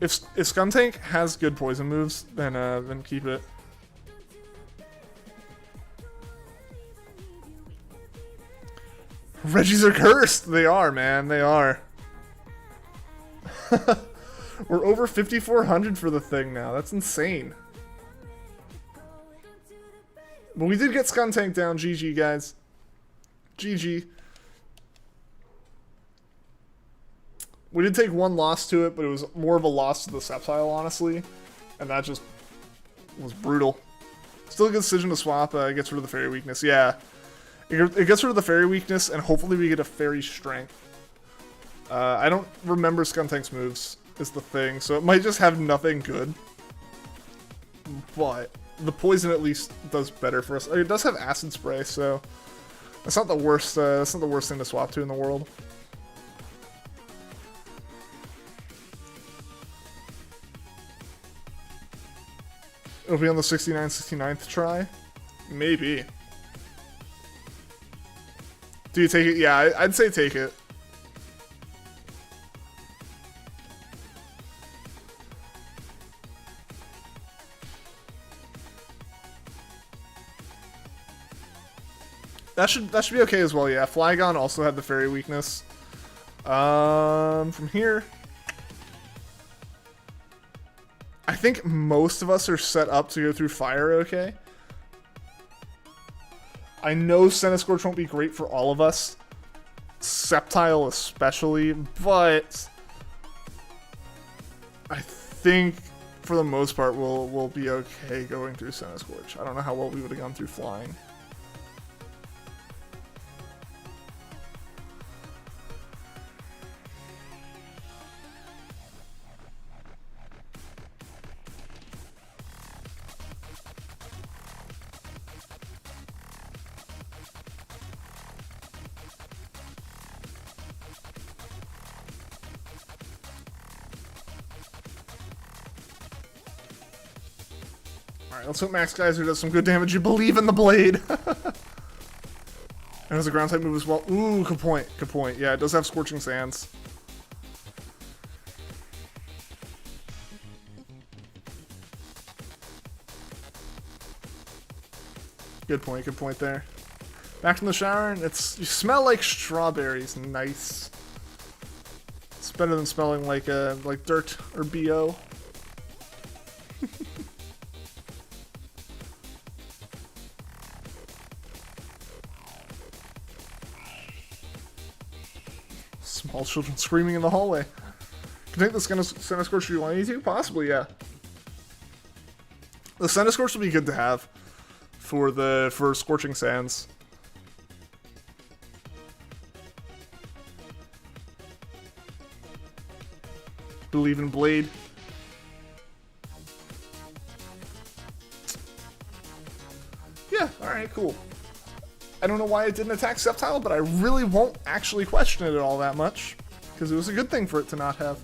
If Skuntank has good poison moves, then keep it. Regis are cursed! They are, man. They are. We're over 5,400 for the thing now. That's insane. But we did get Skuntank down. GG, guys. GG. We did take one loss to it, but it was more of a loss to the Sceptile, honestly. And that just was brutal. Still a good decision to swap. It gets rid of the Fairy weakness. Yeah. It gets rid of the Fairy weakness, and hopefully we get a Fairy strength. I don't remember Skuntank's moves, is the thing, so it might just have nothing good. But the poison at least does better for us. It does have Acid Spray, so that's not the worst. That's not the worst thing to swap to in the world. It'll be on the 69th try, maybe. Do you take it? Yeah, I'd say take it. That should be okay as well, yeah. Flygon also had the Fairy weakness. From here, I think most of us are set up to go through Fire okay. I know Centiskorch won't be great for all of us, Sceptile especially, but I think for the most part we'll be okay going through Centiskorch. I don't know how well we would have gone through Flying. Alright, let's hope Max Geyser does some good damage. You believe in the blade! And has a ground type move as well. Ooh, good point. Good point. Yeah, it does have Scorching Sands. Good point there. Back from the shower, and you smell like strawberries. Nice. It's better than smelling like dirt or BO. Small children screaming in the hallway. Can I take the Centiskorch you want to? Possibly, yeah. The Centiskorch will be good to have for Scorching Sands. Believe in Blade. Yeah, alright, cool. I don't know why it didn't attack Sceptile, but I really won't actually question it all that much, because it was a good thing for it to not have.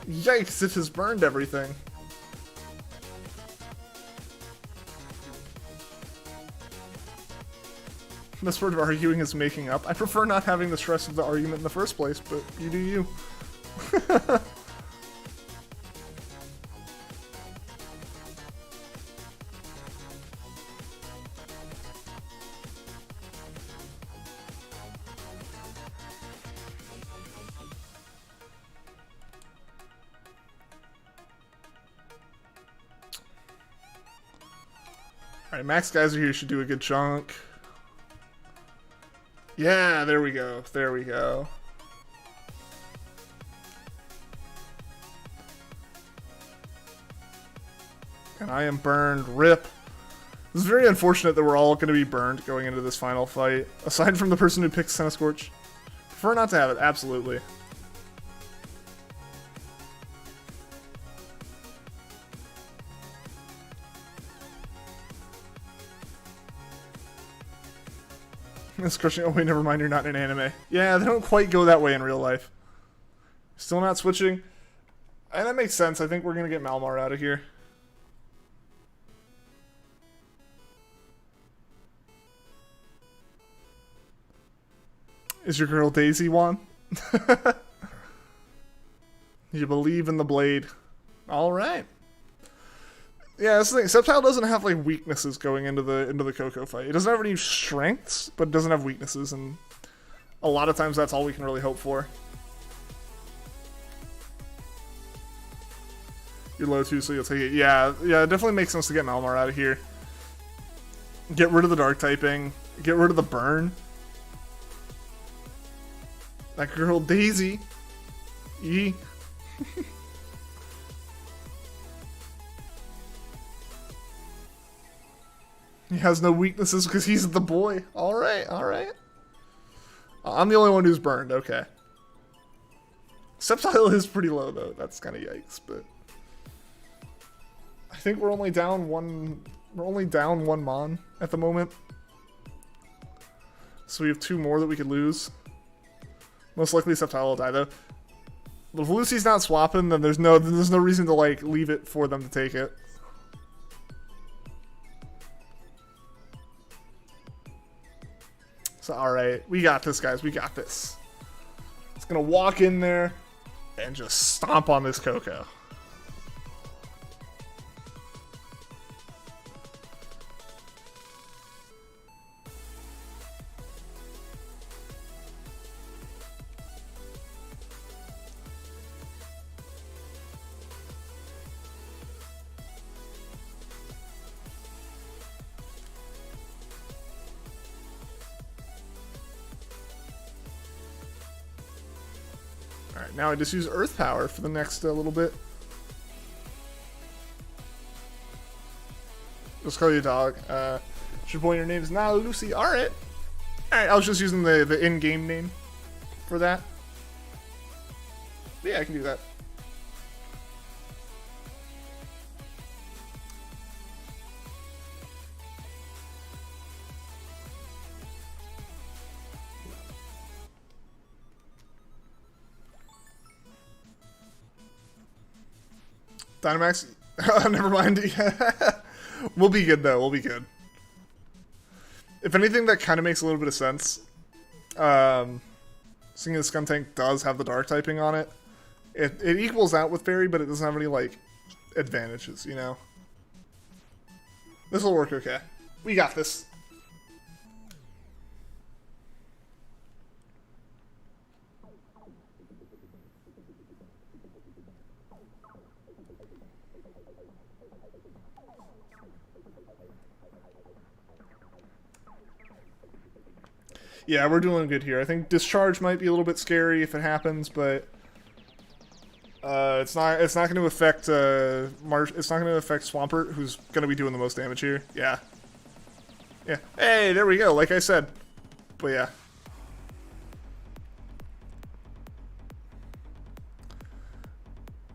Yikes, it has burned everything. This sort of arguing is making up. I prefer not having the stress of the argument in the first place, but you do you. Alright, Max Geyser here should do a good chunk. Yeah, there we go. There we go. And I am burned. Rip. This is very unfortunate that we're all going to be burned going into this final fight. Aside from the person who picks Scorch. Prefer not to have it, absolutely. It's crushing. Oh wait, never mind, you're not in an anime. Yeah, they don't quite go that way in real life. Still not switching. And that makes sense. I think we're going to get Malmar out of here. Is your girl Daisy Juan? You believe in the blade. Alright. Yeah, that's the thing. Sceptile doesn't have like weaknesses going into the KOKO fight. It doesn't have any strengths, but it doesn't have weaknesses, and a lot of times that's all we can really hope for. You're low too, so you'll take it. Yeah, it definitely makes sense to get Malmar out of here. Get rid of the dark typing. Get rid of the burn. That girl Daisy. He has no weaknesses because he's the boy. Alright, alright. I'm the only one who's burned, okay. Sceptile is pretty low though, that's kind of yikes, but I think we're only down one Mon at the moment. So we have 2 more that we could lose. Most likely Sceptile will die though. But if Lucy's not swapping, then there's no reason to like leave it for them to take it. So alright, we got this, guys. We got this. It's gonna walk in there and just stomp on this KOKO. Alright, now I just use Earth Power for the next little bit. Let's call you a dog. Should point your name is now Lucy. Alright. Alright, I was just using the in-game name for that. Yeah, I can do that. Dynamax? Never mind. We'll be good, though. We'll be good. If anything, that kind of makes a little bit of sense. Seeing the Skuntank does have the dark typing on it. It equals out with Fairy, but it doesn't have any, like, advantages, you know? This will work okay. We got this. Yeah, we're doing good here. I think Discharge might be a little bit scary if it happens, but it's not going to affect it's not going to affect Swampert, who's going to be doing the most damage here. Yeah. Yeah. Hey, there we go. Like I said. But yeah.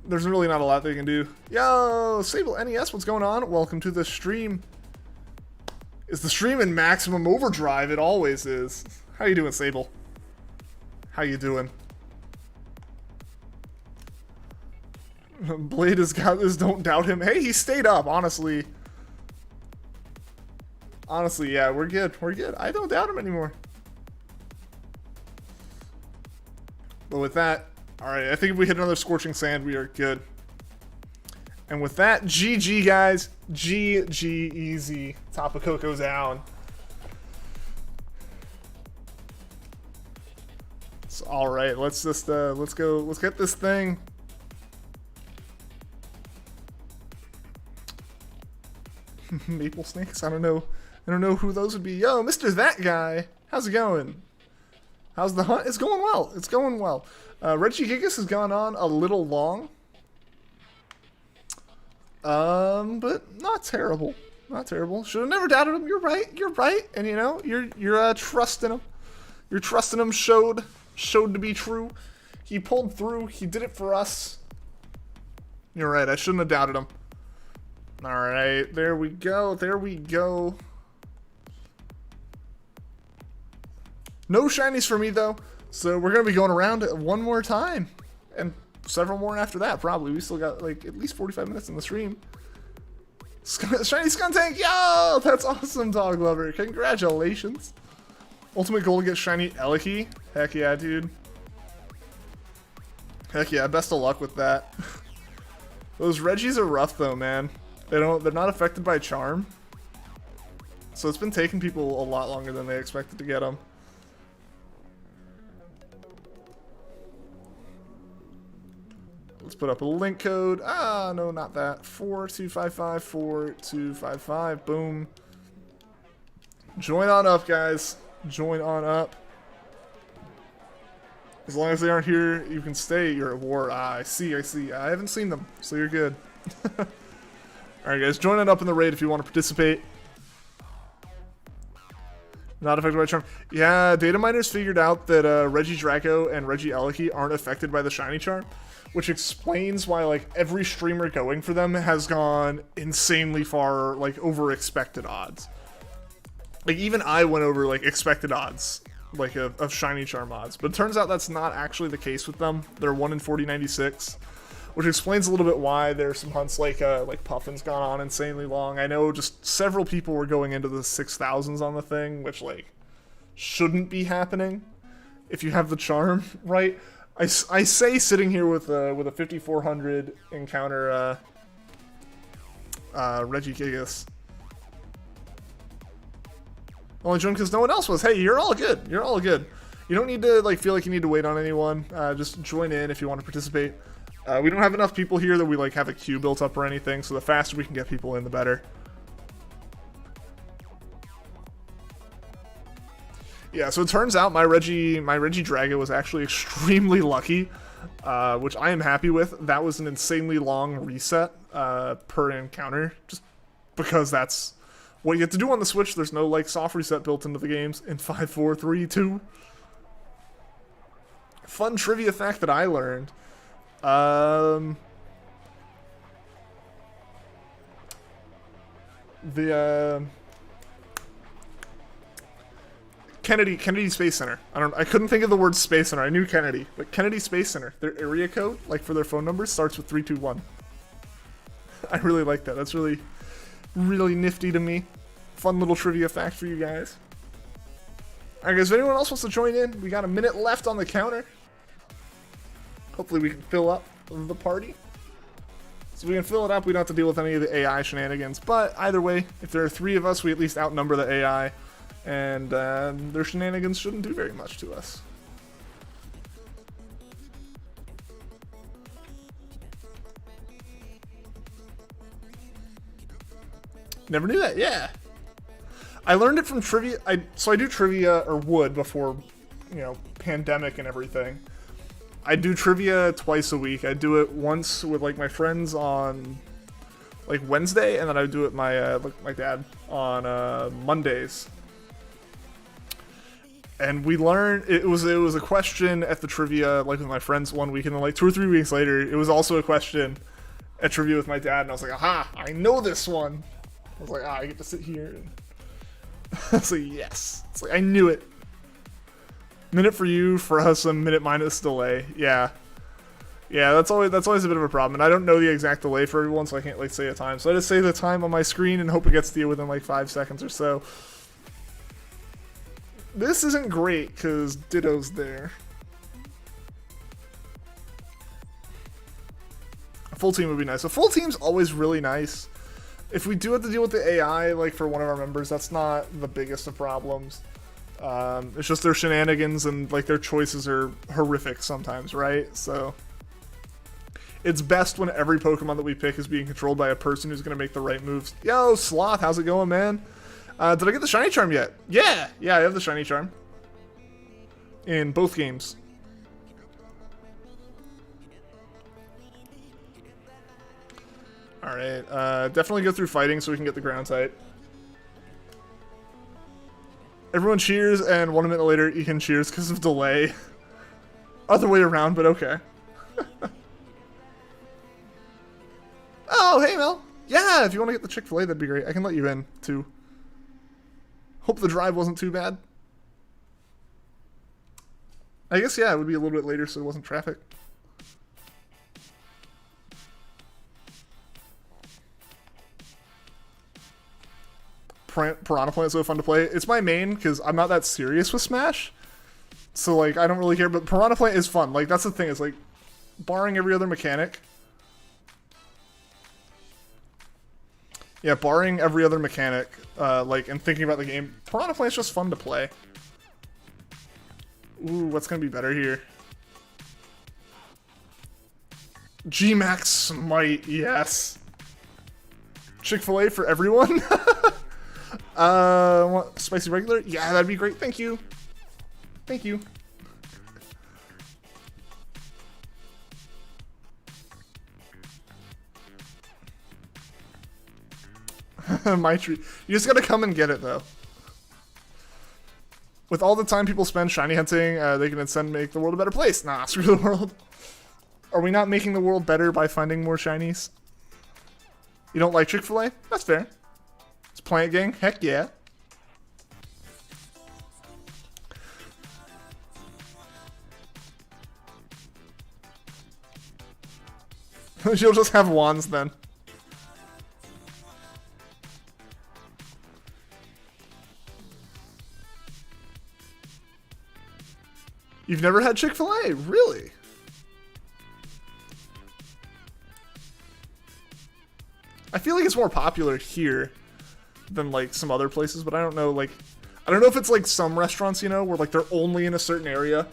There's really not a lot they can do. Yo, Sable NES, what's going on? Welcome to the stream. Is the stream in maximum overdrive? It always is. How you doing, Sable? How you doing? Blade has got this, don't doubt him. Hey, he stayed up, honestly. Honestly, yeah, we're good. We're good. I don't doubt him anymore. But with that, alright, I think if we hit another Scorching Sand, we are good. And with that, GG, guys. GG easy. Tapu KOKO down. So, all right, let's just let's go. Let's get this thing. Maple snakes. I don't know. I don't know who those would be. Yo, Mr. That Guy. How's it going? How's the hunt? It's going well. It's going well. Regigigas has gone on a little long. But not terrible. Not terrible. Should have never doubted him. You're right. You're right. And you know, you're trusting him. Your trusting him showed to be true. He pulled through. He did it for us. You're right. I shouldn't have doubted him. All right. There we go. There we go. No shinies for me though. So we're gonna be going around one more time, and several more after that probably. We still got like at least 45 minutes in the stream. Shiny Skuntank, yo! That's awesome, Dog Lover. Congratulations. Ultimate goal to get shiny Eliki. Heck yeah, dude. Heck yeah, best of luck with that. Those Regis are rough though, man. They're not affected by charm. So it's been taking people a lot longer than they expected to get them. Let's put up a link code. Ah, no, not that. 4255, 4255. Boom. Join on up, guys. Join on up. As long as they aren't here, you can stay. You're at war. Ah, I see. I haven't seen them, so you're good. Alright, guys. Join on up in the raid if you want to participate. Not affected by charm. Yeah, data miners figured out that Regidraco and Regieleki aren't affected by the shiny charm, which explains why like every streamer going for them has gone insanely far, like over expected odds. Like even I went over like expected odds, like of shiny charm odds, but it turns out that's not actually the case with them. They're 1 in 4096, which explains a little bit why there's some hunts like Puffin's gone on insanely long. I know just several people were going into the 6,000s on the thing, which like shouldn't be happening if you have the charm, right? I say sitting here with a 5400 encounter Regigigas. Only joined because no one else was. Hey, you're all good. You're all good. You don't need to like feel like you need to wait on anyone. Just join in if you want to participate. We don't have enough people here that we like have a queue built up or anything, so the faster we can get people in, the better. Yeah, so it turns out my Regidrago was actually extremely lucky, which I am happy with. That was an insanely long reset per encounter, just because that's what you have to do on the Switch. There's no like soft reset built into the games in 5, 4, 3, 2. Fun trivia fact that I learned. Kennedy Space Center. I couldn't think of the word Space Center. I knew Kennedy, but Kennedy Space Center. Their area code, like for their phone number, starts with 321. I really like that. That's really, really nifty to me. Fun little trivia fact for you guys. Alright guys, if anyone else wants to join in, we got a minute left on the counter. Hopefully we can fill up the party. So we can fill it up, we don't have to deal with any of the AI shenanigans. But either way, if there are 3 of us, we at least outnumber the AI. And their shenanigans shouldn't do very much to us. Never knew that, yeah. I learned it from trivia. So I do trivia, or would before, you know, pandemic and everything. I do trivia twice a week. I do it once with like my friends on like Wednesday, and then I do it with my dad on Mondays. And we learned it was a question at the trivia like with my friends one week, and then like 2 or 3 weeks later, it was also a question at trivia with my dad, and I was like, aha, I know this one. I was like, I get to sit here. And I was like, yes. It's like I knew it. Minute for you, for us a minute minus delay. Yeah. Yeah, that's always a bit of a problem, and I don't know the exact delay for everyone, so I can't like say a time. So I just say the time on my screen and hope it gets to you within like 5 seconds or so. This isn't great because Ditto's there. A full team would be nice. A full team's always really nice. If we do have to deal with the AI, like for one of our members, that's not the biggest of problems. It's just their shenanigans and like their choices are horrific sometimes, right? So it's best when every Pokemon that we pick is being controlled by a person who's going to make the right moves. Yo, Sloth, how's it going, man? Did I get the shiny charm yet? Yeah, I have the shiny charm. in both games. Alright, definitely go through fighting so we can get the ground type. Everyone cheers, and 1 minute later, Ian cheers because of delay. Other way around, but okay. Oh, hey, Mel. Yeah, if you want to get the Chick-fil-A, that'd be great. I can let you in, too. Hope the drive wasn't too bad. I guess, yeah, it would be a little bit later so it wasn't traffic. Piranha Plant is so fun to play. It's my main because I'm not that serious with Smash. So, like, I don't really care. But Piranha Plant is fun. Like, that's the thing. Is like, barring every other mechanic. Yeah, barring every other mechanic, like, and thinking about the game, Piranha Plant's just fun to play. Ooh, what's gonna be better here? G-Max Smite, yes. Chick-fil-A for everyone? Want spicy regular? Yeah, that'd be great. Thank you. Thank you. My treat. You just gotta come and get it, though. With all the time people spend shiny hunting, they can instead make the world a better place. Nah, screw the world. Are we not making the world better by finding more shinies? You don't like Chick-fil-A? That's fair. It's Plant Gang? Heck yeah. She'll just have wands then. You've never had Chick-fil-A? Really? I feel like it's more popular here than, like, some other places, but I don't know, like... I don't know if it's, like, some restaurants, you know, where, like, they're only in a certain area.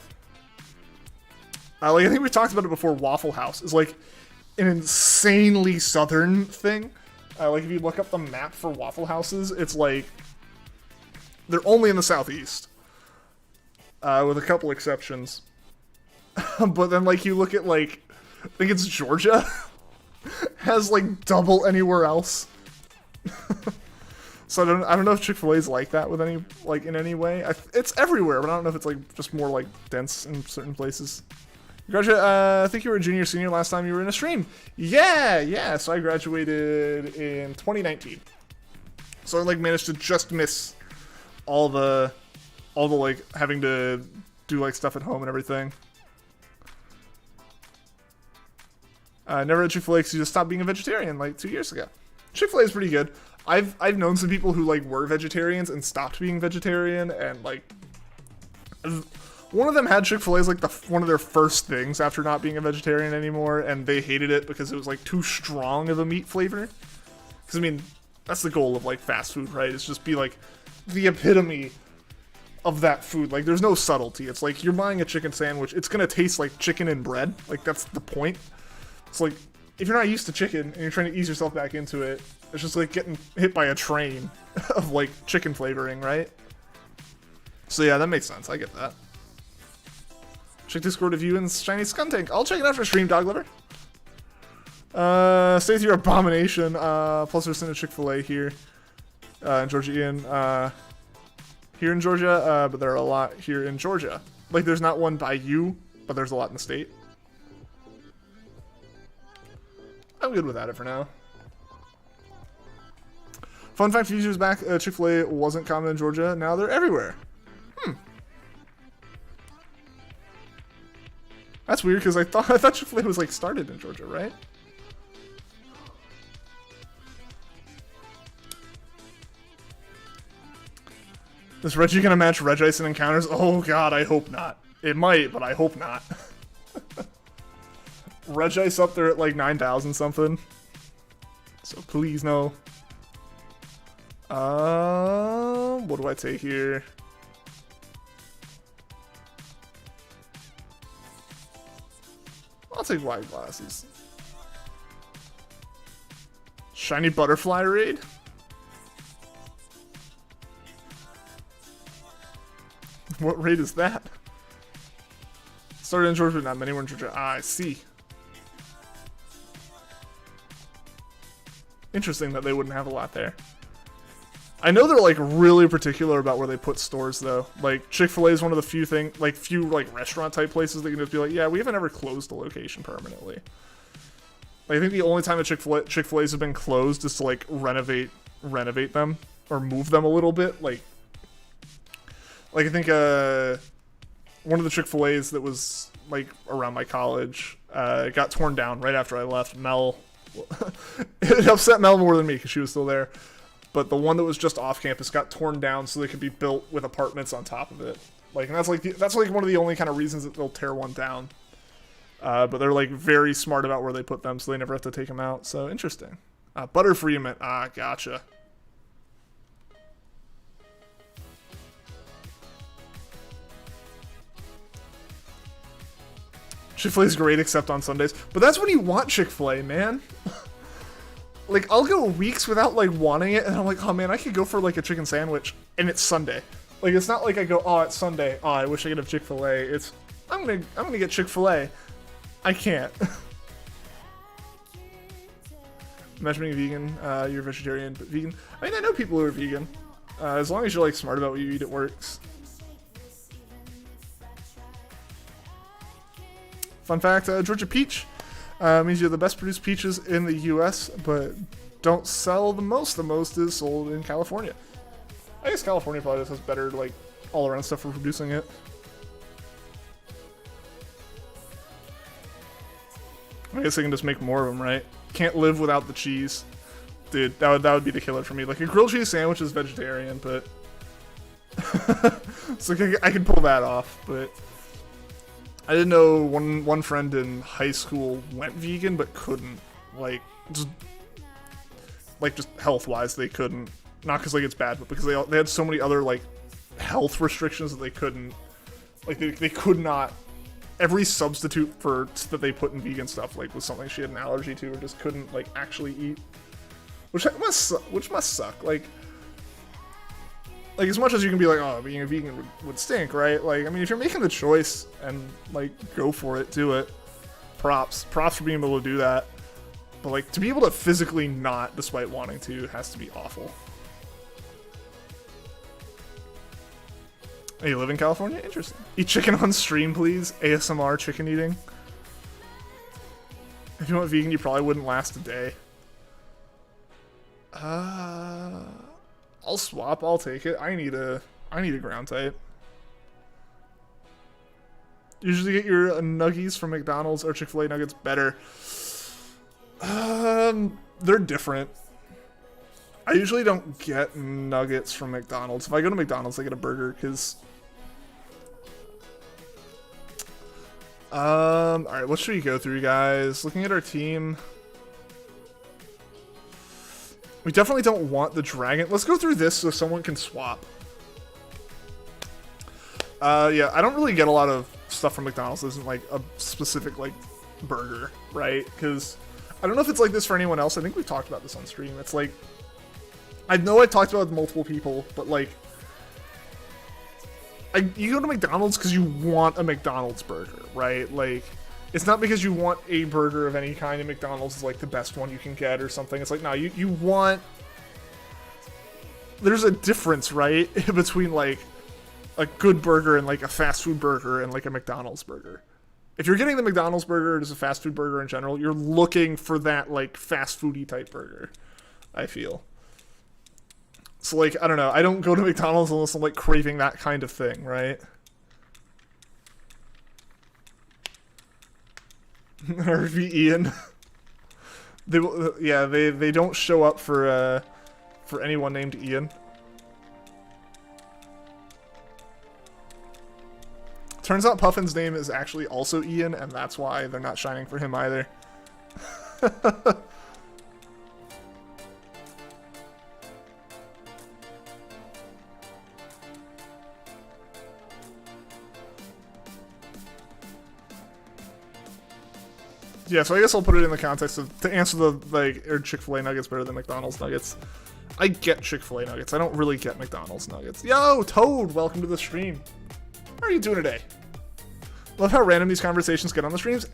Like, I think we talked about it before, Waffle House is, like, an insanely southern thing. Like, if you look up the map for Waffle Houses, it's, like... They're only in the southeast. With a couple exceptions. But then, like, you look at, like, I think it's Georgia, has, like, double anywhere else. So I don't know if Chick-fil-A is like that with any, like, in any way. It's everywhere, but I don't know if it's, like, just more, like, dense in certain places. I think you were a junior or senior last time you were in a stream. Yeah, so I graduated in 2019. So I, like, managed to just miss all the like having to do like stuff at home and everything. Never had Chick-fil-A because you just stopped being a vegetarian like 2 years ago. Chick-fil-A is pretty good. I've known some people who like were vegetarians and stopped being vegetarian, and like one of them had Chick-fil-A as like one of their first things after not being a vegetarian anymore, and they hated it because it was like too strong of a meat flavor. Because I mean, that's the goal of like fast food, right? It's just be like the epitome of that food. Like, there's no subtlety. It's like you're buying a chicken sandwich, it's gonna taste like chicken and bread. Like, that's the point. It's like, if you're not used to chicken and you're trying to ease yourself back into it, it's just like getting hit by a train of like chicken flavoring, right? So yeah, that makes sense. I get that. Check Discord of you and Shiny Skuntank. I'll check it out for stream, dog lover. Stay with your abomination. Plus there's a Chick-fil-A here. In Georgia, Ian. Here in Georgia, but there are a lot here in Georgia. Like, there's not one by you, but there's a lot in the state. I'm good without it for now. Fun fact, a few years back, Chick-fil-A wasn't common in Georgia. Now they're everywhere. That's weird, because I thought Chick-fil-A was, like, started in Georgia, right? Is Reggie gonna match Regice in encounters? Oh god, I hope not. It might, but I hope not. Regice up there at like 9,000 something. So please no. What do I take here? I'll take wide glasses. Shiny butterfly raid? What raid is that? Started in Georgia, but not many were in Georgia. Ah, I see. Interesting that they wouldn't have a lot there. I know they're like really particular about where they put stores though. Like Chick-fil-A is one of the few restaurant type places that can just be like, yeah, we haven't ever closed a location permanently. Like, I think the only time that Chick-fil-A's have been closed is to like renovate them or move them a little bit. Like I think one of the Chick-fil-A's that was like around my college got torn down right after I left. Mel, it upset Mel more than me because she was still there. But the one that was just off campus got torn down so they could be built with apartments on top of it. Like, and that's like one of the only kind of reasons that they'll tear one down. But they're like very smart about where they put them, so they never have to take them out. So interesting. Butterfree mint. Ah, gotcha. Chick-fil-A's great except on Sundays, but that's when you want Chick-fil-A, man. Like, I'll go weeks without, like, wanting it, and I'm like, oh, man, I could go for, like, a chicken sandwich, and it's Sunday. Like, it's not like I go, oh, it's Sunday. Oh, I wish I could have Chick-fil-A. It's, I'm gonna get Chick-fil-A. I can't. Imagine being vegan. You're vegetarian, but vegan. I mean, I know people who are vegan. As long as you're, like, smart about what you eat, it works. Fun fact, Georgia peach means you're the best produced peaches in the U.S., but don't sell the most. The most is sold in California. I guess California probably just has better, like, all-around stuff for producing it. I guess they can just make more of them, right? Can't live without the cheese. Dude, that would be the killer for me. Like, a grilled cheese sandwich is vegetarian, but... so I can pull that off, but... I didn't know one friend in high school went vegan, but couldn't. Like just health-wise, they couldn't. Not because, like, it's bad, but because they had so many other, like, health restrictions that they couldn't. Like, they could not... Every substitute that they put in vegan stuff, like, was something she had an allergy to or just couldn't, like, actually eat. Which must suck. Like, as much as you can be like, oh, being a vegan would stink, right? Like, I mean, if you're making the choice and, like, go for it, do it. Props for being able to do that. But, like, to be able to physically not, despite wanting to, has to be awful. Hey, you live in California? Interesting. Eat chicken on stream, please. ASMR chicken eating. If you went vegan, you probably wouldn't last a day. I'll swap. I'll take it. I need a ground type. Usually get your nuggies from McDonald's or Chick-fil-A nuggets better. They're different. I usually don't get nuggets from McDonald's. If I go to McDonald's, I get a burger because. All right. What should we go through, guys? Looking at our team. We definitely don't want the dragon. Let's go through this so someone can swap. Yeah, I don't really get a lot of stuff from McDonald's that isn't like a specific like burger, right? Because I don't know if it's like this for anyone else. I think we've talked about this on stream. It's like, I know I talked about it with multiple people, but like, you go to McDonald's because you want a McDonald's burger, right? Like, it's not because you want a burger of any kind and McDonald's is like the best one you can get or something. It's like, no, you want... There's a difference, right? Between like a good burger and like a fast food burger and like a McDonald's burger. If you're getting the McDonald's burger as a fast food burger in general, you're looking for that like fast foody type burger, I feel. So like, I don't know. I don't go to McDonald's unless I'm like craving that kind of thing, right? RV Ian. They don't show up for anyone named Ian. Turns out Puffin's name is actually also Ian, and that's why they're not shining for him either. Yeah, so I guess I'll put it in the context of, to answer the, like, are Chick-fil-A nuggets better than McDonald's nuggets? I get Chick-fil-A nuggets. I don't really get McDonald's nuggets. Yo, Toad, welcome to the stream. How are you doing today? Love how random these conversations get on the streams.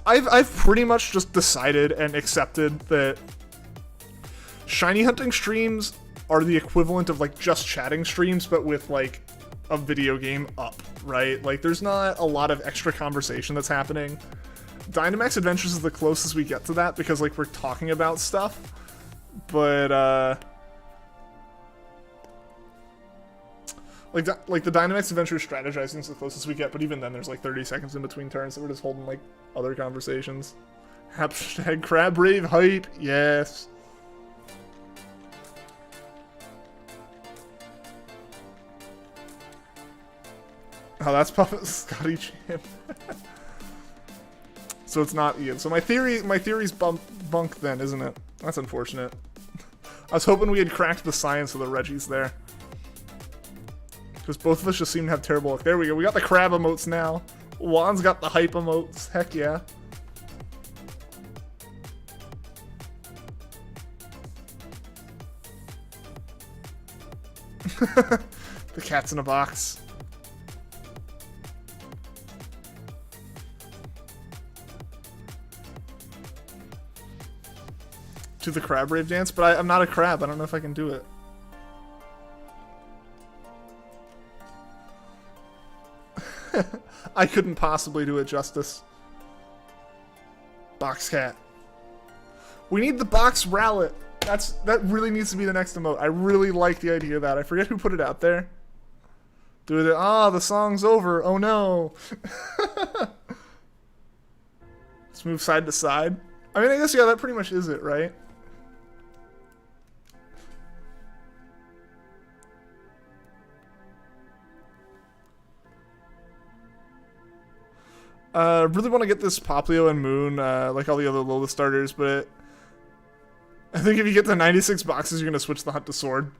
I've pretty much just decided and accepted that shiny hunting streams are the equivalent of like just chatting streams, but with like a video game up, right? Like there's not a lot of extra conversation that's happening. Dynamax Adventures is the closest we get to that because like we're talking about stuff, but like the Dynamax Adventures strategizing is the closest we get, but even then there's like 30 seconds in between turns, so we're just holding like other conversations. Hashtag crab rave hype, yes. Oh, that's Puppet Scotty Champ. So it's not Ian. So my theory's bunk then, isn't it? That's unfortunate. I was hoping we had cracked the science of the Reggies there. Because both of us just seem to have terrible luck. There we go. We got the crab emotes now. Juan's got the hype emotes. Heck yeah. The cat's in a box. To the crab rave dance, but I'm not a crab. I don't know if I can do it. I couldn't possibly do it justice. Box cat. We need the box rowlet. That really needs to be the next emote. I really like the idea of that. I forget who put it out there. Do it. Ah, the song's over. Oh no. Let's move side to side. I mean, I guess, yeah, that pretty much is it, right? Really want to get this Poplio and Moon, like all the other Lola starters, but I think if you get the 96 boxes, you're going to switch the Hunt to Sword.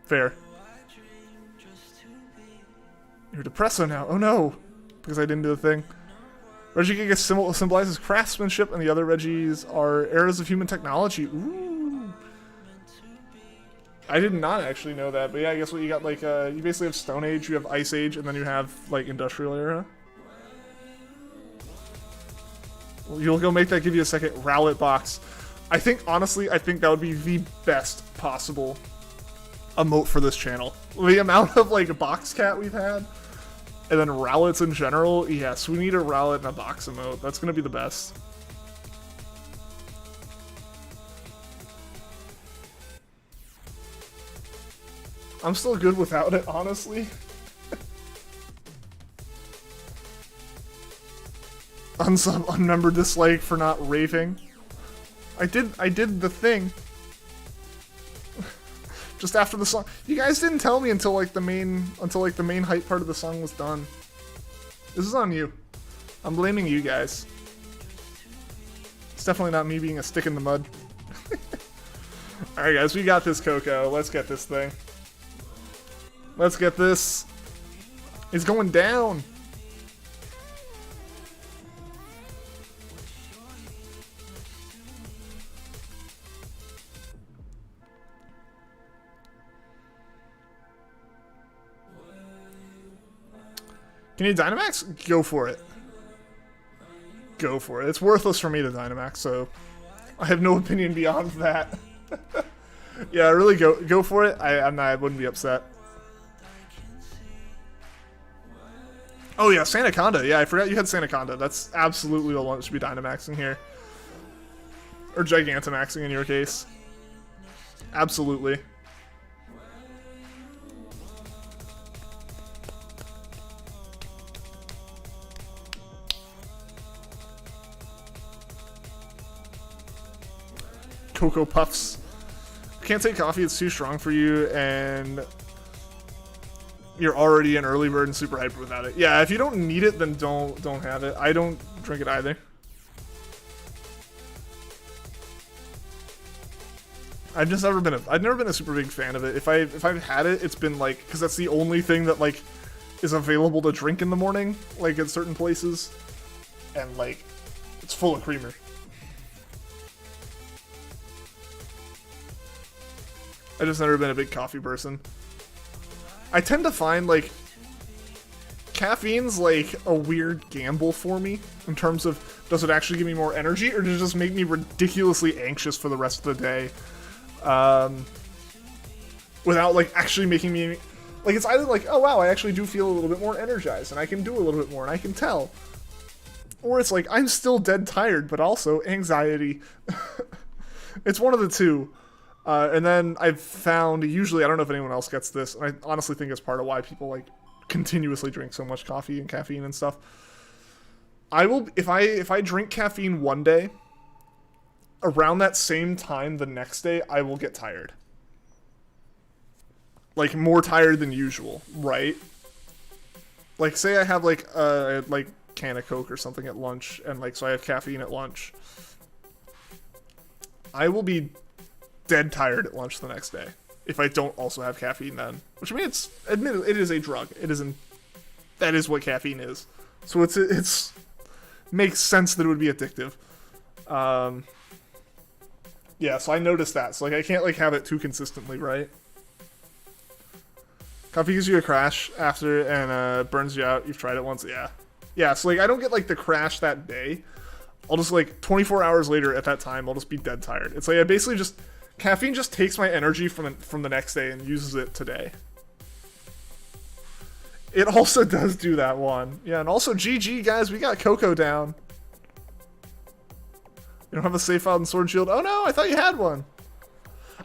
Fair. You're Depresso now. Oh no! Because I didn't do the thing. Regigigas symbolizes craftsmanship, and the other Reggies are eras of human technology. Ooh! I did not actually know that, but yeah, I guess what you got, like, you basically have Stone Age, you have Ice Age, and then you have, like, Industrial Era. You'll go make that give you a second Rowlet box. I think, honestly, I think that would be the best possible emote for this channel. The amount of, like, box cat we've had, and then Rowlets in general, yes, we need a Rowlet and a box emote. That's gonna be the best. I'm still good without it, honestly. Unnumbered dislike for not raving. I did the thing. Just after the song. You guys didn't tell me until the main hype part of the song was done. This is on you. I'm blaming you guys. It's definitely not me being a stick in the mud. Alright guys, we got this KOKO. Let's get this thing. Let's get this. It's going down. Can you Dynamax? Go for it. Go for it. It's worthless for me to Dynamax, so I have no opinion beyond that. Yeah, really go for it. I wouldn't be upset. Oh yeah, Sandaconda. Yeah, I forgot you had Sandaconda. That's absolutely the one that should be Dynamaxing here. Or Gigantamaxing in your case. Absolutely. Cocoa Puffs. Can't take coffee, it's too strong for you, and you're already an early bird and super hyper without it. Yeah, if you don't need it, then don't have it. I don't drink it either. I've never been a super big fan of it. If I've had it, it's been like, because that's the only thing that like is available to drink in the morning, like at certain places, and like it's full of creamer. I've just never been a big coffee person. I tend to find, like, caffeine's like a weird gamble for me in terms of does it actually give me more energy or does it just make me ridiculously anxious for the rest of the day, without like actually making me like, it's either like, oh wow, I actually do feel a little bit more energized and I can do a little bit more and I can tell, or it's like I'm still dead tired but also anxiety. It's one of the two. And then I've found, usually, I don't know if anyone else gets this, and I honestly think it's part of why people like continuously drink so much coffee and caffeine and stuff. I will, if I drink caffeine one day, around that same time the next day, I will get tired. Like more tired than usual, right? Like say I have like a can of Coke or something at lunch, and like so I have caffeine at lunch. I will be dead tired at lunch the next day if I don't also have caffeine then. Which I mean, it's admittedly it is a drug. It isn't. That is what caffeine is. So it's makes sense that it would be addictive. Yeah. So I noticed that. So like I can't like have it too consistently, right? Coffee gives you a crash after and burns you out. You've tried it once, yeah. Yeah. So like I don't get like the crash that day. I'll just like 24 hours later at that time, I'll just be dead tired. It's like I basically just caffeine just takes my energy from the next day and uses it today. It also does do that one. Yeah, and also GG guys, we got KOKO down. You don't have a safe file in Sword and Shield? Oh no, I thought you had one.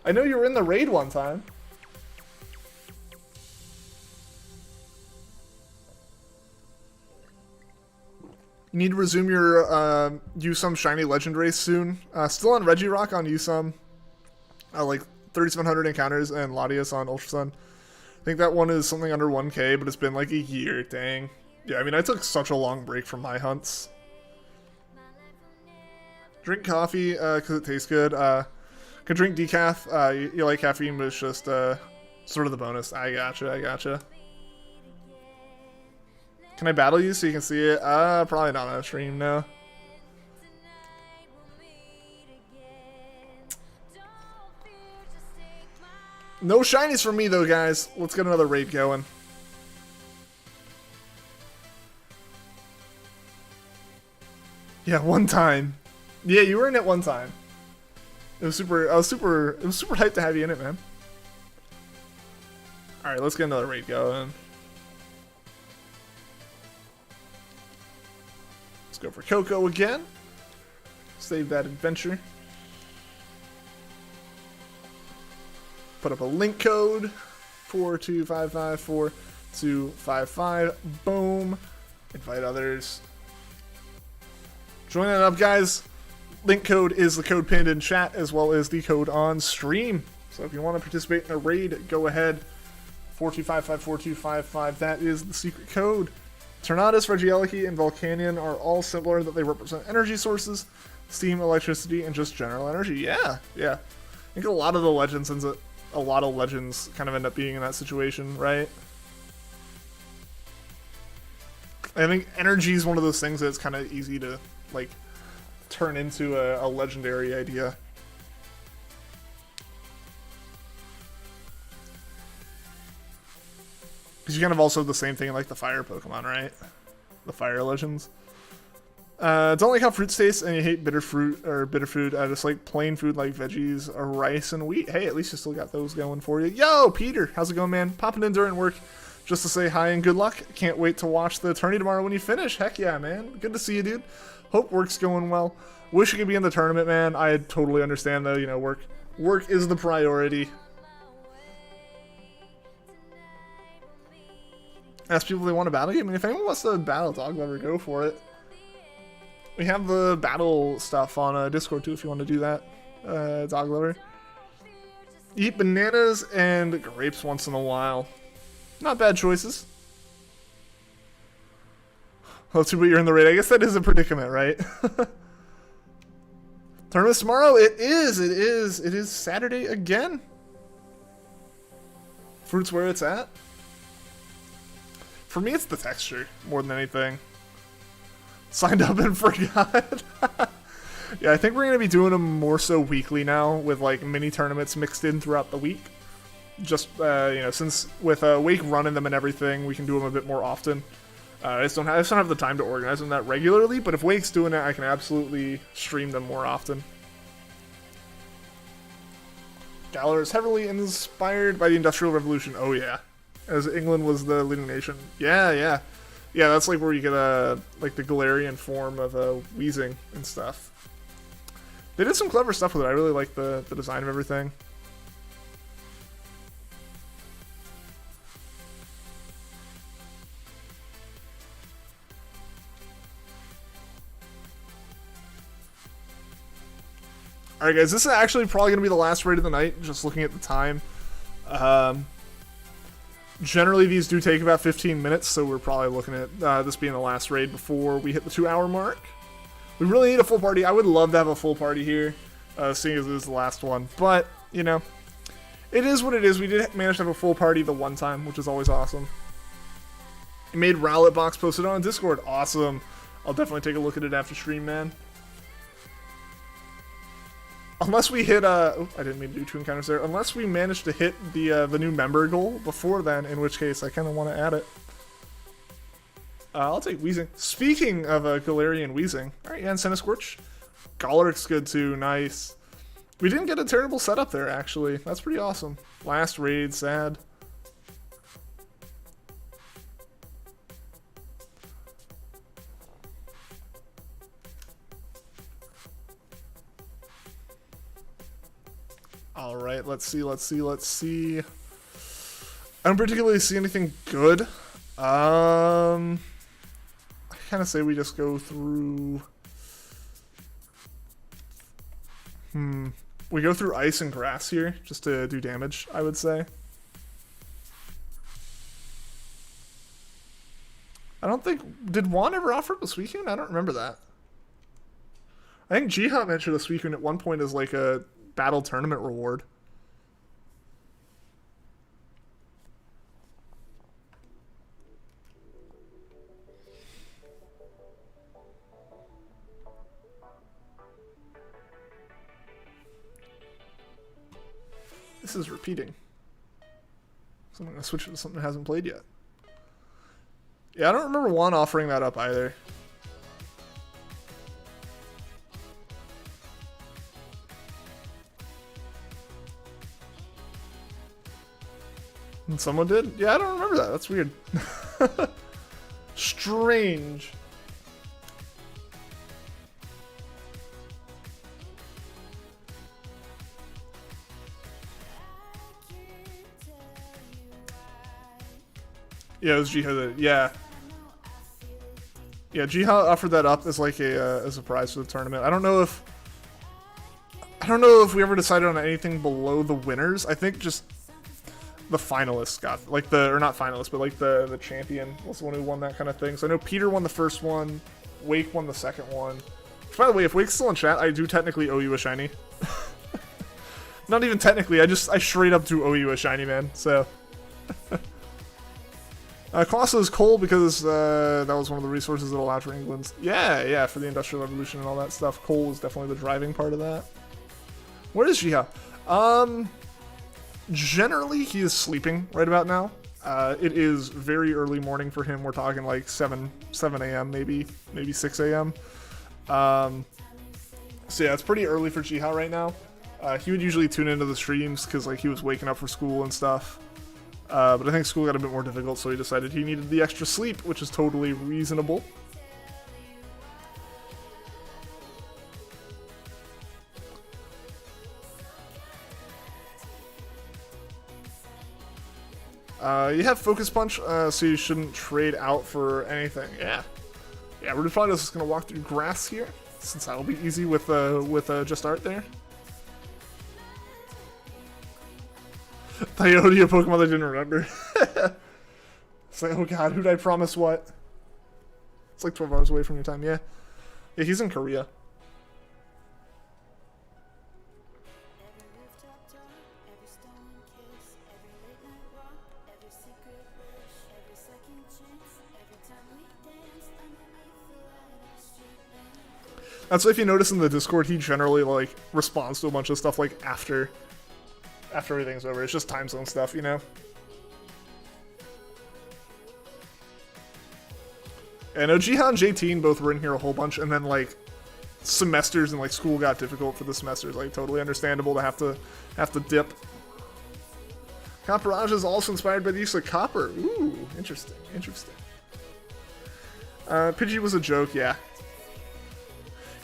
I know you were in the raid one time. You need to resume your Usum Shiny Legend race soon. Still on Regirock on Usum. Like 3,700 encounters and Latias on Ultra Sun. I think that one is something under 1k, but it's been like a year. Dang. Yeah, I mean, I took such a long break from my hunts. Drink coffee because it tastes good. Can drink decaf. You like caffeine, but it's just sort of the bonus. I gotcha. Can I battle you so you can see it? Probably not on stream, no. No shinies for me though, guys. Let's get another raid going. Yeah, one time. Yeah, you were in it one time. It was super hyped to have you in it, man. Alright, let's get another raid going. Let's go for KOKO again. Save that adventure. Put up a link code 42554-255. Boom. Invite others. Join that up, guys. Link code is the code pinned in chat as well as the code on stream. So if you want to participate in a raid, go ahead. 42554-255. That is the secret code. Tornadus, Regieleki, and Volcanion are all similar that they represent energy sources, steam, electricity, and just general energy. Yeah. I think a lot of the legends kind of end up being in that situation, right? I think energy is one of those things that's kind of easy to like turn into a legendary idea. Because you kind of also have the same thing in like the fire Pokemon, right? The fire legends. Don't like how fruits taste, and you hate bitter fruit or bitter food. Just like plain food like veggies or rice and wheat. Hey, at least you still got those going for you. Yo, Peter, how's it going, man? Popping in during work just to say hi and good luck. Can't wait to watch the tourney tomorrow when you finish. Heck yeah, man. Good to see you, dude. Hope work's going well. Wish you could be in the tournament, man. I totally understand though. You know, work is the priority. Ask people if they want to battle you. I mean, if anyone wants to battle Dog Lover, go for it. We have the battle stuff on Discord too if you want to do that, Dog Lover. Eat bananas and grapes once in a while. Not bad choices. Oh, too bad you're in the raid. I guess that is a predicament, right? Tournament's tomorrow? It is Saturday again. Fruit's where it's at. For me, it's the texture more than anything. Signed up and forgot. Yeah, I think we're going to be doing them more so weekly now with like mini tournaments mixed in throughout the week. Just, you know, since with Wake running them and everything, we can do them a bit more often. I just don't have the time to organize them that regularly, but if Wake's doing it, I can absolutely stream them more often. Galar is heavily inspired by the Industrial Revolution. Oh yeah, as England was the leading nation. Yeah. That's like where you get like the Galarian form of Weezing and stuff. They did some clever stuff with it. I really like the design of everything. Alright guys, this is actually probably going to be the last raid of the night, just looking at the time. Generally these do take about 15 minutes, so we're probably looking at this being the last raid before we hit the 2-hour mark. We really need a full party. I would love to have a full party here, seeing as this is the last one. But, you know, it is what it is. We did manage to have a full party the one time, which is always awesome. It made Rowlet Box, posted on Discord. Awesome. I'll definitely take a look at it after stream, man. Unless we hit, oh, I didn't mean to do 2 encounters there. Unless we manage to hit the new member goal before then, in which case I kind of want to add it. I'll take Weezing. Speaking of Galarian Weezing. Alright, yeah, and Centiskorch. Galaric's good too, nice. We didn't get a terrible setup there, actually. That's pretty awesome. Last raid, sad. Alright, let's see. I don't particularly see anything good. I kind of say we just go through... We go through ice and grass here, just to do damage, I would say. I don't think... Did Juan ever offer it this weekend? I don't remember that. I think Jihad mentioned this weekend at one point as like a battle tournament reward. This is repeating. So I'm going to switch it to something that hasn't played yet. Yeah, I don't remember Juan offering that up either. And someone did? Yeah, I don't remember that. That's weird. Strange. Yeah, it was Jihad. Yeah. Yeah, Jihad offered that up as like as a prize for the tournament. I don't know if we ever decided on anything below the winners. I think just the finalists got like or not finalists, but like the champion was the one who won that kind of thing. So I know Peter won the first one, Wake won the second one. Which, by the way, if Wake's still in chat, I do technically owe you a shiny. Not even technically, I straight up do owe you a shiny, man. So. Colossus is coal because that was one of the resources that allowed for England's... Yeah, for the Industrial Revolution and all that stuff. Coal is definitely the driving part of that. Where is Jiha? Generally, he is sleeping right about now. It is very early morning for him. We're talking like 7 a.m., maybe 6 a.m. So yeah, it's pretty early for Jiha right now. He would usually tune into the streams because like he was waking up for school and stuff. But I think school got a bit more difficult, so he decided he needed the extra sleep, which is totally reasonable. You have Focus Punch, so you shouldn't trade out for anything. Yeah, we're probably just going to walk through grass here, since that'll be easy with Just Art there. Thyodia Pokemon I didn't remember. It's like, oh god, who'd I promise what? It's like 12 hours away from your time, yeah. Yeah, he's in Korea. That's why if you notice in the Discord, he generally like responds to a bunch of stuff like after everything's over. It's just time zone stuff, you know? I know Jihan and JT both were in here a whole bunch, and then like semesters and like school got difficult for the semesters. Like totally understandable to have to dip. Copperage is also inspired by the use of copper. Ooh, interesting, interesting. Pidgey was a joke, yeah.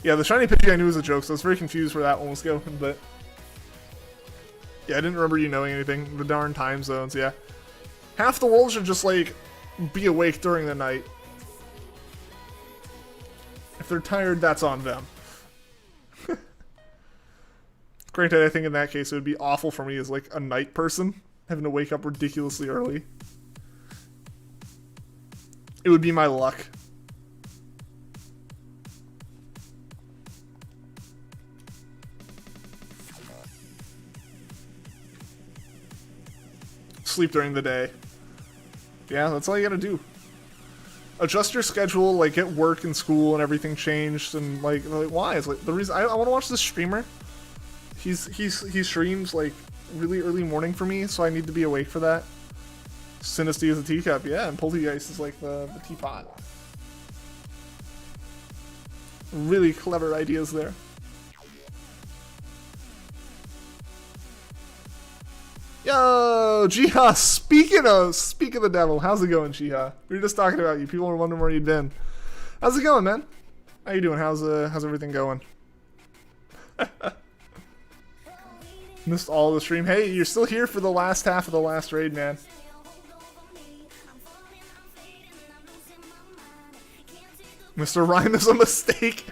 Yeah, the shiny Pidgey I knew was a joke, so I was very confused where that one was going, but yeah, I didn't remember you knowing anything. The darn time zones, yeah. Half the world should just like be awake during the night. If they're tired, that's on them. Granted, I think in that case it would be awful for me as like a night person, having to wake up ridiculously early. It would be my luck. Sleep during the day. Yeah, that's all you gotta do. Adjust your schedule, like get work and school and everything changed, and like why? It's like the reason I want to watch this streamer. He streams like really early morning for me, so I need to be awake for that. Sinisty is a teacup, yeah, and Poltergeist is like the teapot. Really clever ideas there. Yo, Jiha, speaking of the devil, how's it going, Jiha? We were just talking about you. People were wondering where you'd been. How's it going, man? How you doing? How's everything going? Missed all the stream. Hey, you're still here for the last half of the last raid, man. Mr. Rhyme is a mistake.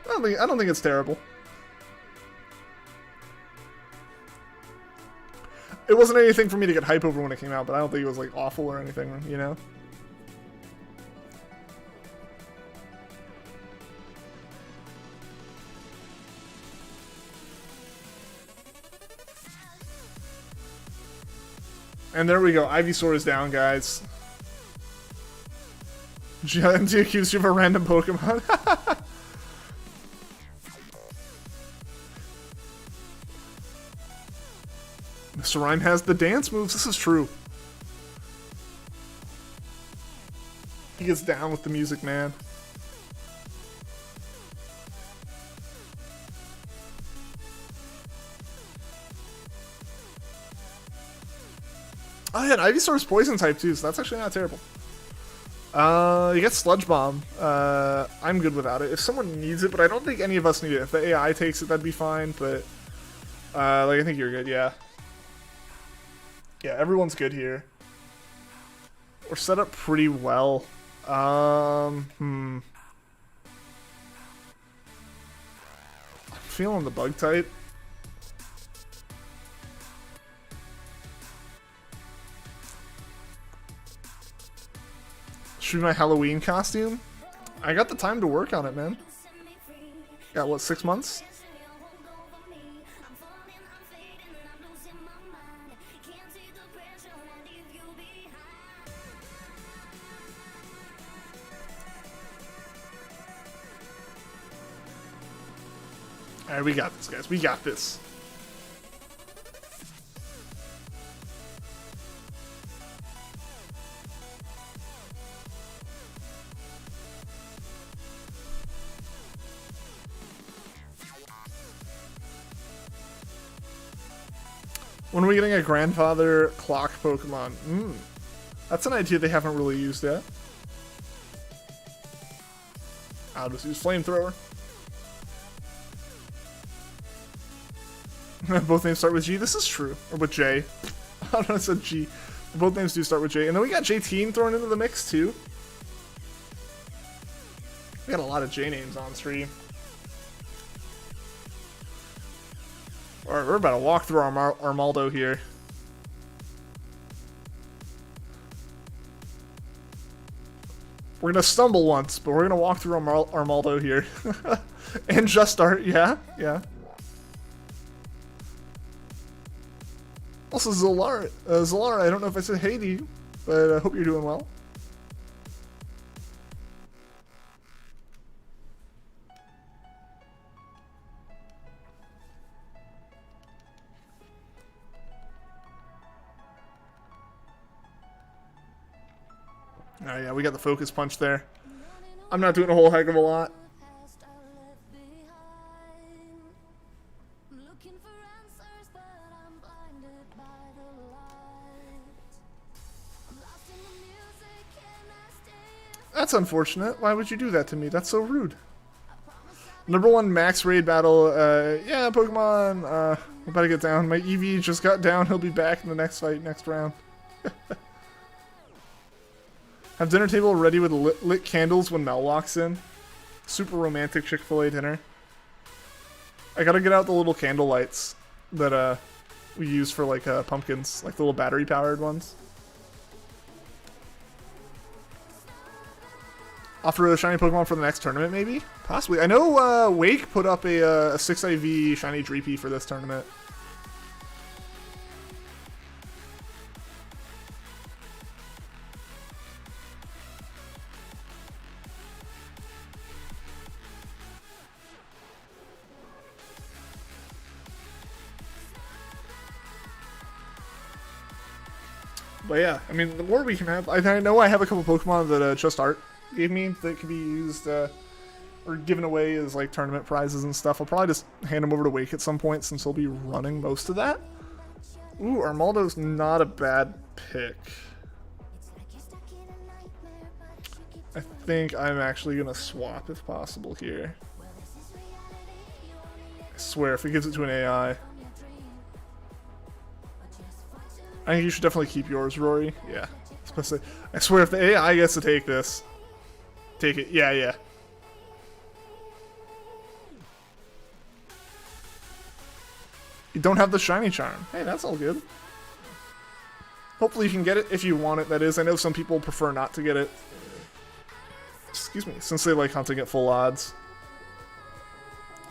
I don't think it's terrible. It wasn't anything for me to get hype over when it came out, but I don't think it was like awful or anything, you know? And there we go. Ivysaur is down, guys. GMT accused you of a random Pokemon. Mr. Rhyme has the dance moves. This is true. He gets down with the music, man. Oh yeah, and Ivysaur's poison type too, so that's actually not terrible. You get Sludge Bomb. I'm good without it. If someone needs it, but I don't think any of us need it. If the AI takes it, that'd be fine, but like I think you're good, yeah. Yeah, everyone's good here. We're set up pretty well. I'm feeling the bug type. Should be my Halloween costume. I got the time to work on it, man. Got what, 6 months? Alright, we got this, guys. We got this. When are we getting a grandfather clock Pokemon? That's an idea they haven't really used yet. I'll just use Flamethrower. Both names start with G. This is true. Or with J. I don't know, I said G. Both names do start with J. And then we got JT thrown into the mix, too. We got a lot of J names on stream. Alright, we're about to walk through our Armaldo here. We're gonna stumble once, but we're gonna walk through Armaldo here. And just start, yeah, yeah. Also, Zolara, I don't know if I said hey to you, but I hope you're doing well. Oh yeah, we got the focus punch there. I'm not doing a whole heck of a lot. That's unfortunate. Why would you do that to me? That's so rude. Number 1 max raid battle. Yeah, Pokemon. We're about to get down. My EV just got down. He'll be back in the next fight, next round. Have dinner table ready with lit candles when Mel walks in. Super romantic Chick-fil-A dinner. I gotta get out the little candle lights that we use for like pumpkins, like the little battery powered ones. Offer a shiny Pokemon for the next tournament, maybe? Possibly. I know Wake put up a 6 IV shiny Dreepy for this tournament. But yeah, I mean, the more we can have... I know I have a couple Pokemon that Just Art gave me that could be used or given away as like tournament prizes and stuff. I'll probably just hand them over to Wake at some point since he'll be running most of that. Ooh, Armaldo's not a bad pick. I think I'm actually going to swap if possible here. I swear, if he gives it to an AI... I think you should definitely keep yours, Rory. Yeah. Especially, I swear, if the AI gets to take this... Take it. Yeah, yeah. You don't have the shiny charm. Hey, that's all good. Hopefully you can get it if you want it, that is. I know some people prefer not to get it. Excuse me. Since they like hunting at full odds.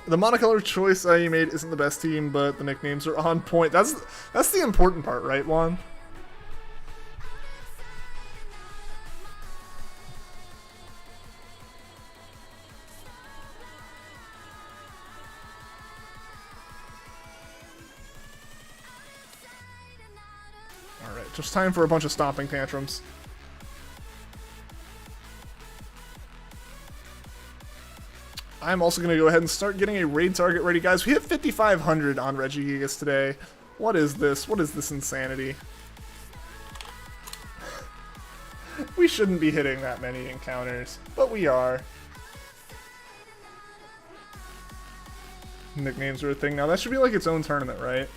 The monocolor choice you made isn't the best team, but the nicknames are on point. That's the important part, right, Juan? Alright, just time for a bunch of stomping tantrums. I'm also going to go ahead and start getting a raid target ready, guys. We hit 5,500 on Regigigas today. What is this? What is this insanity? We shouldn't be hitting that many encounters, but we are. Nicknames are a thing now. That should be like its own tournament, right?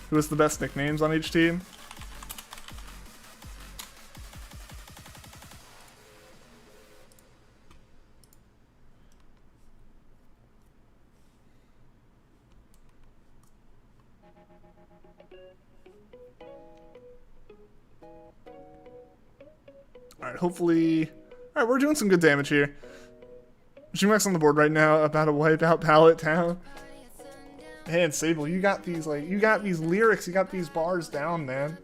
Who has the best nicknames on each team? Alright, hopefully... Alright, we're doing some good damage here. Dynamax on the board right now, about to wipe out Pallet Town. Man, Sable, you got these, like, you got these lyrics, you got these bars down, man.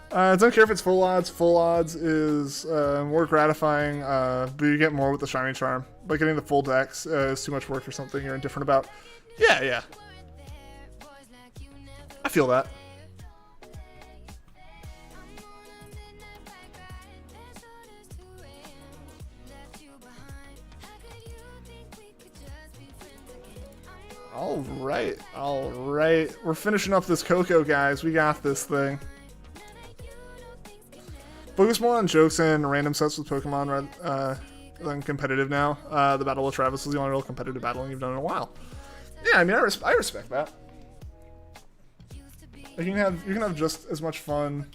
Don't care if it's full odds. Full odds is more gratifying, but you get more with the shiny charm. But getting the full dex is too much work or something you're indifferent about. Yeah, yeah. I feel that. Alright, alright. We're finishing up this KOKO, guys. We got this thing. Focus more on jokes and random sets with Pokemon than competitive now. The Battle of Travis is the only real competitive battling you've done in a while. Yeah, I mean, I respect that. You can have just as much fun.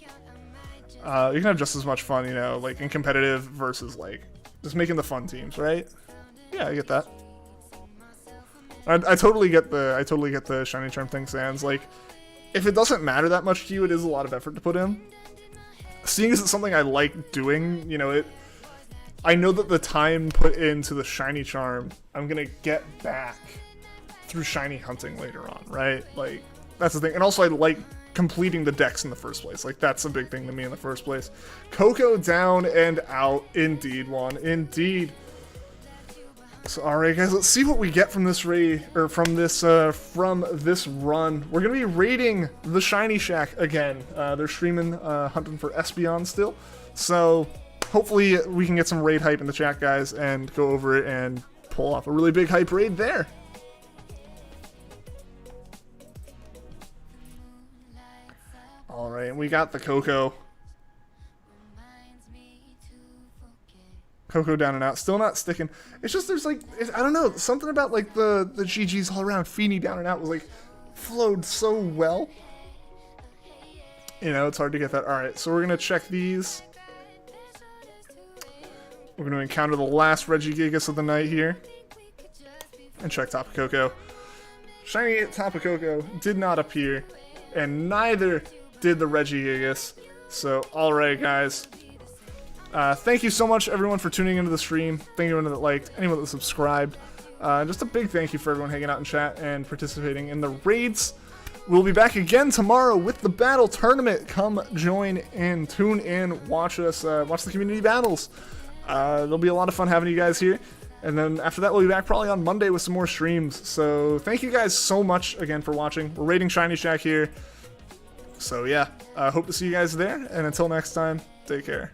You can have just as much fun, you know, like in competitive versus like just making the fun teams, right? Yeah, I get that. I totally get the shiny charm thing, Sans. Like, if it doesn't matter that much to you, it is a lot of effort to put in. Seeing as it's something I like doing, you know, I know that the time put into the shiny charm, I'm gonna get back through shiny hunting later on, right? Like, that's the thing. And also, I like completing the decks in the first place. Like, that's a big thing to me in the first place. KOKO down and out. Indeed, Juan. Indeed. So, alright guys, let's see what we get from this raid, or from this run. We're gonna be raiding the Shiny Shack again. They're streaming, hunting for Espeon still. So, hopefully we can get some raid hype in the chat, guys, and go over it and pull off a really big hype raid there. Alright, and we got the KOKO. KOKO down and out, still not sticking. It's just there's like, I don't know, something about like the GGs all around. Feeny down and out was like flowed so well. You know, it's hard to get that. Alright, so we're gonna check these. We're gonna encounter the last Regigigas of the night here. And check TAPU KOKO. Shiny TAPU KOKO did not appear. And neither did the Regigigas. So, alright guys. Thank you so much, everyone, for tuning into the stream. Thank you, everyone that liked, anyone that subscribed. Just a big thank you for everyone hanging out in chat and participating in the raids. We'll be back again tomorrow with the battle tournament. Come join in, tune in, watch us, watch the community battles. There'll be a lot of fun having you guys here. And then after that, we'll be back probably on Monday with some more streams. So thank you guys so much again for watching. We're raiding Shiny Shack here. So yeah, hope to see you guys there. And until next time, take care.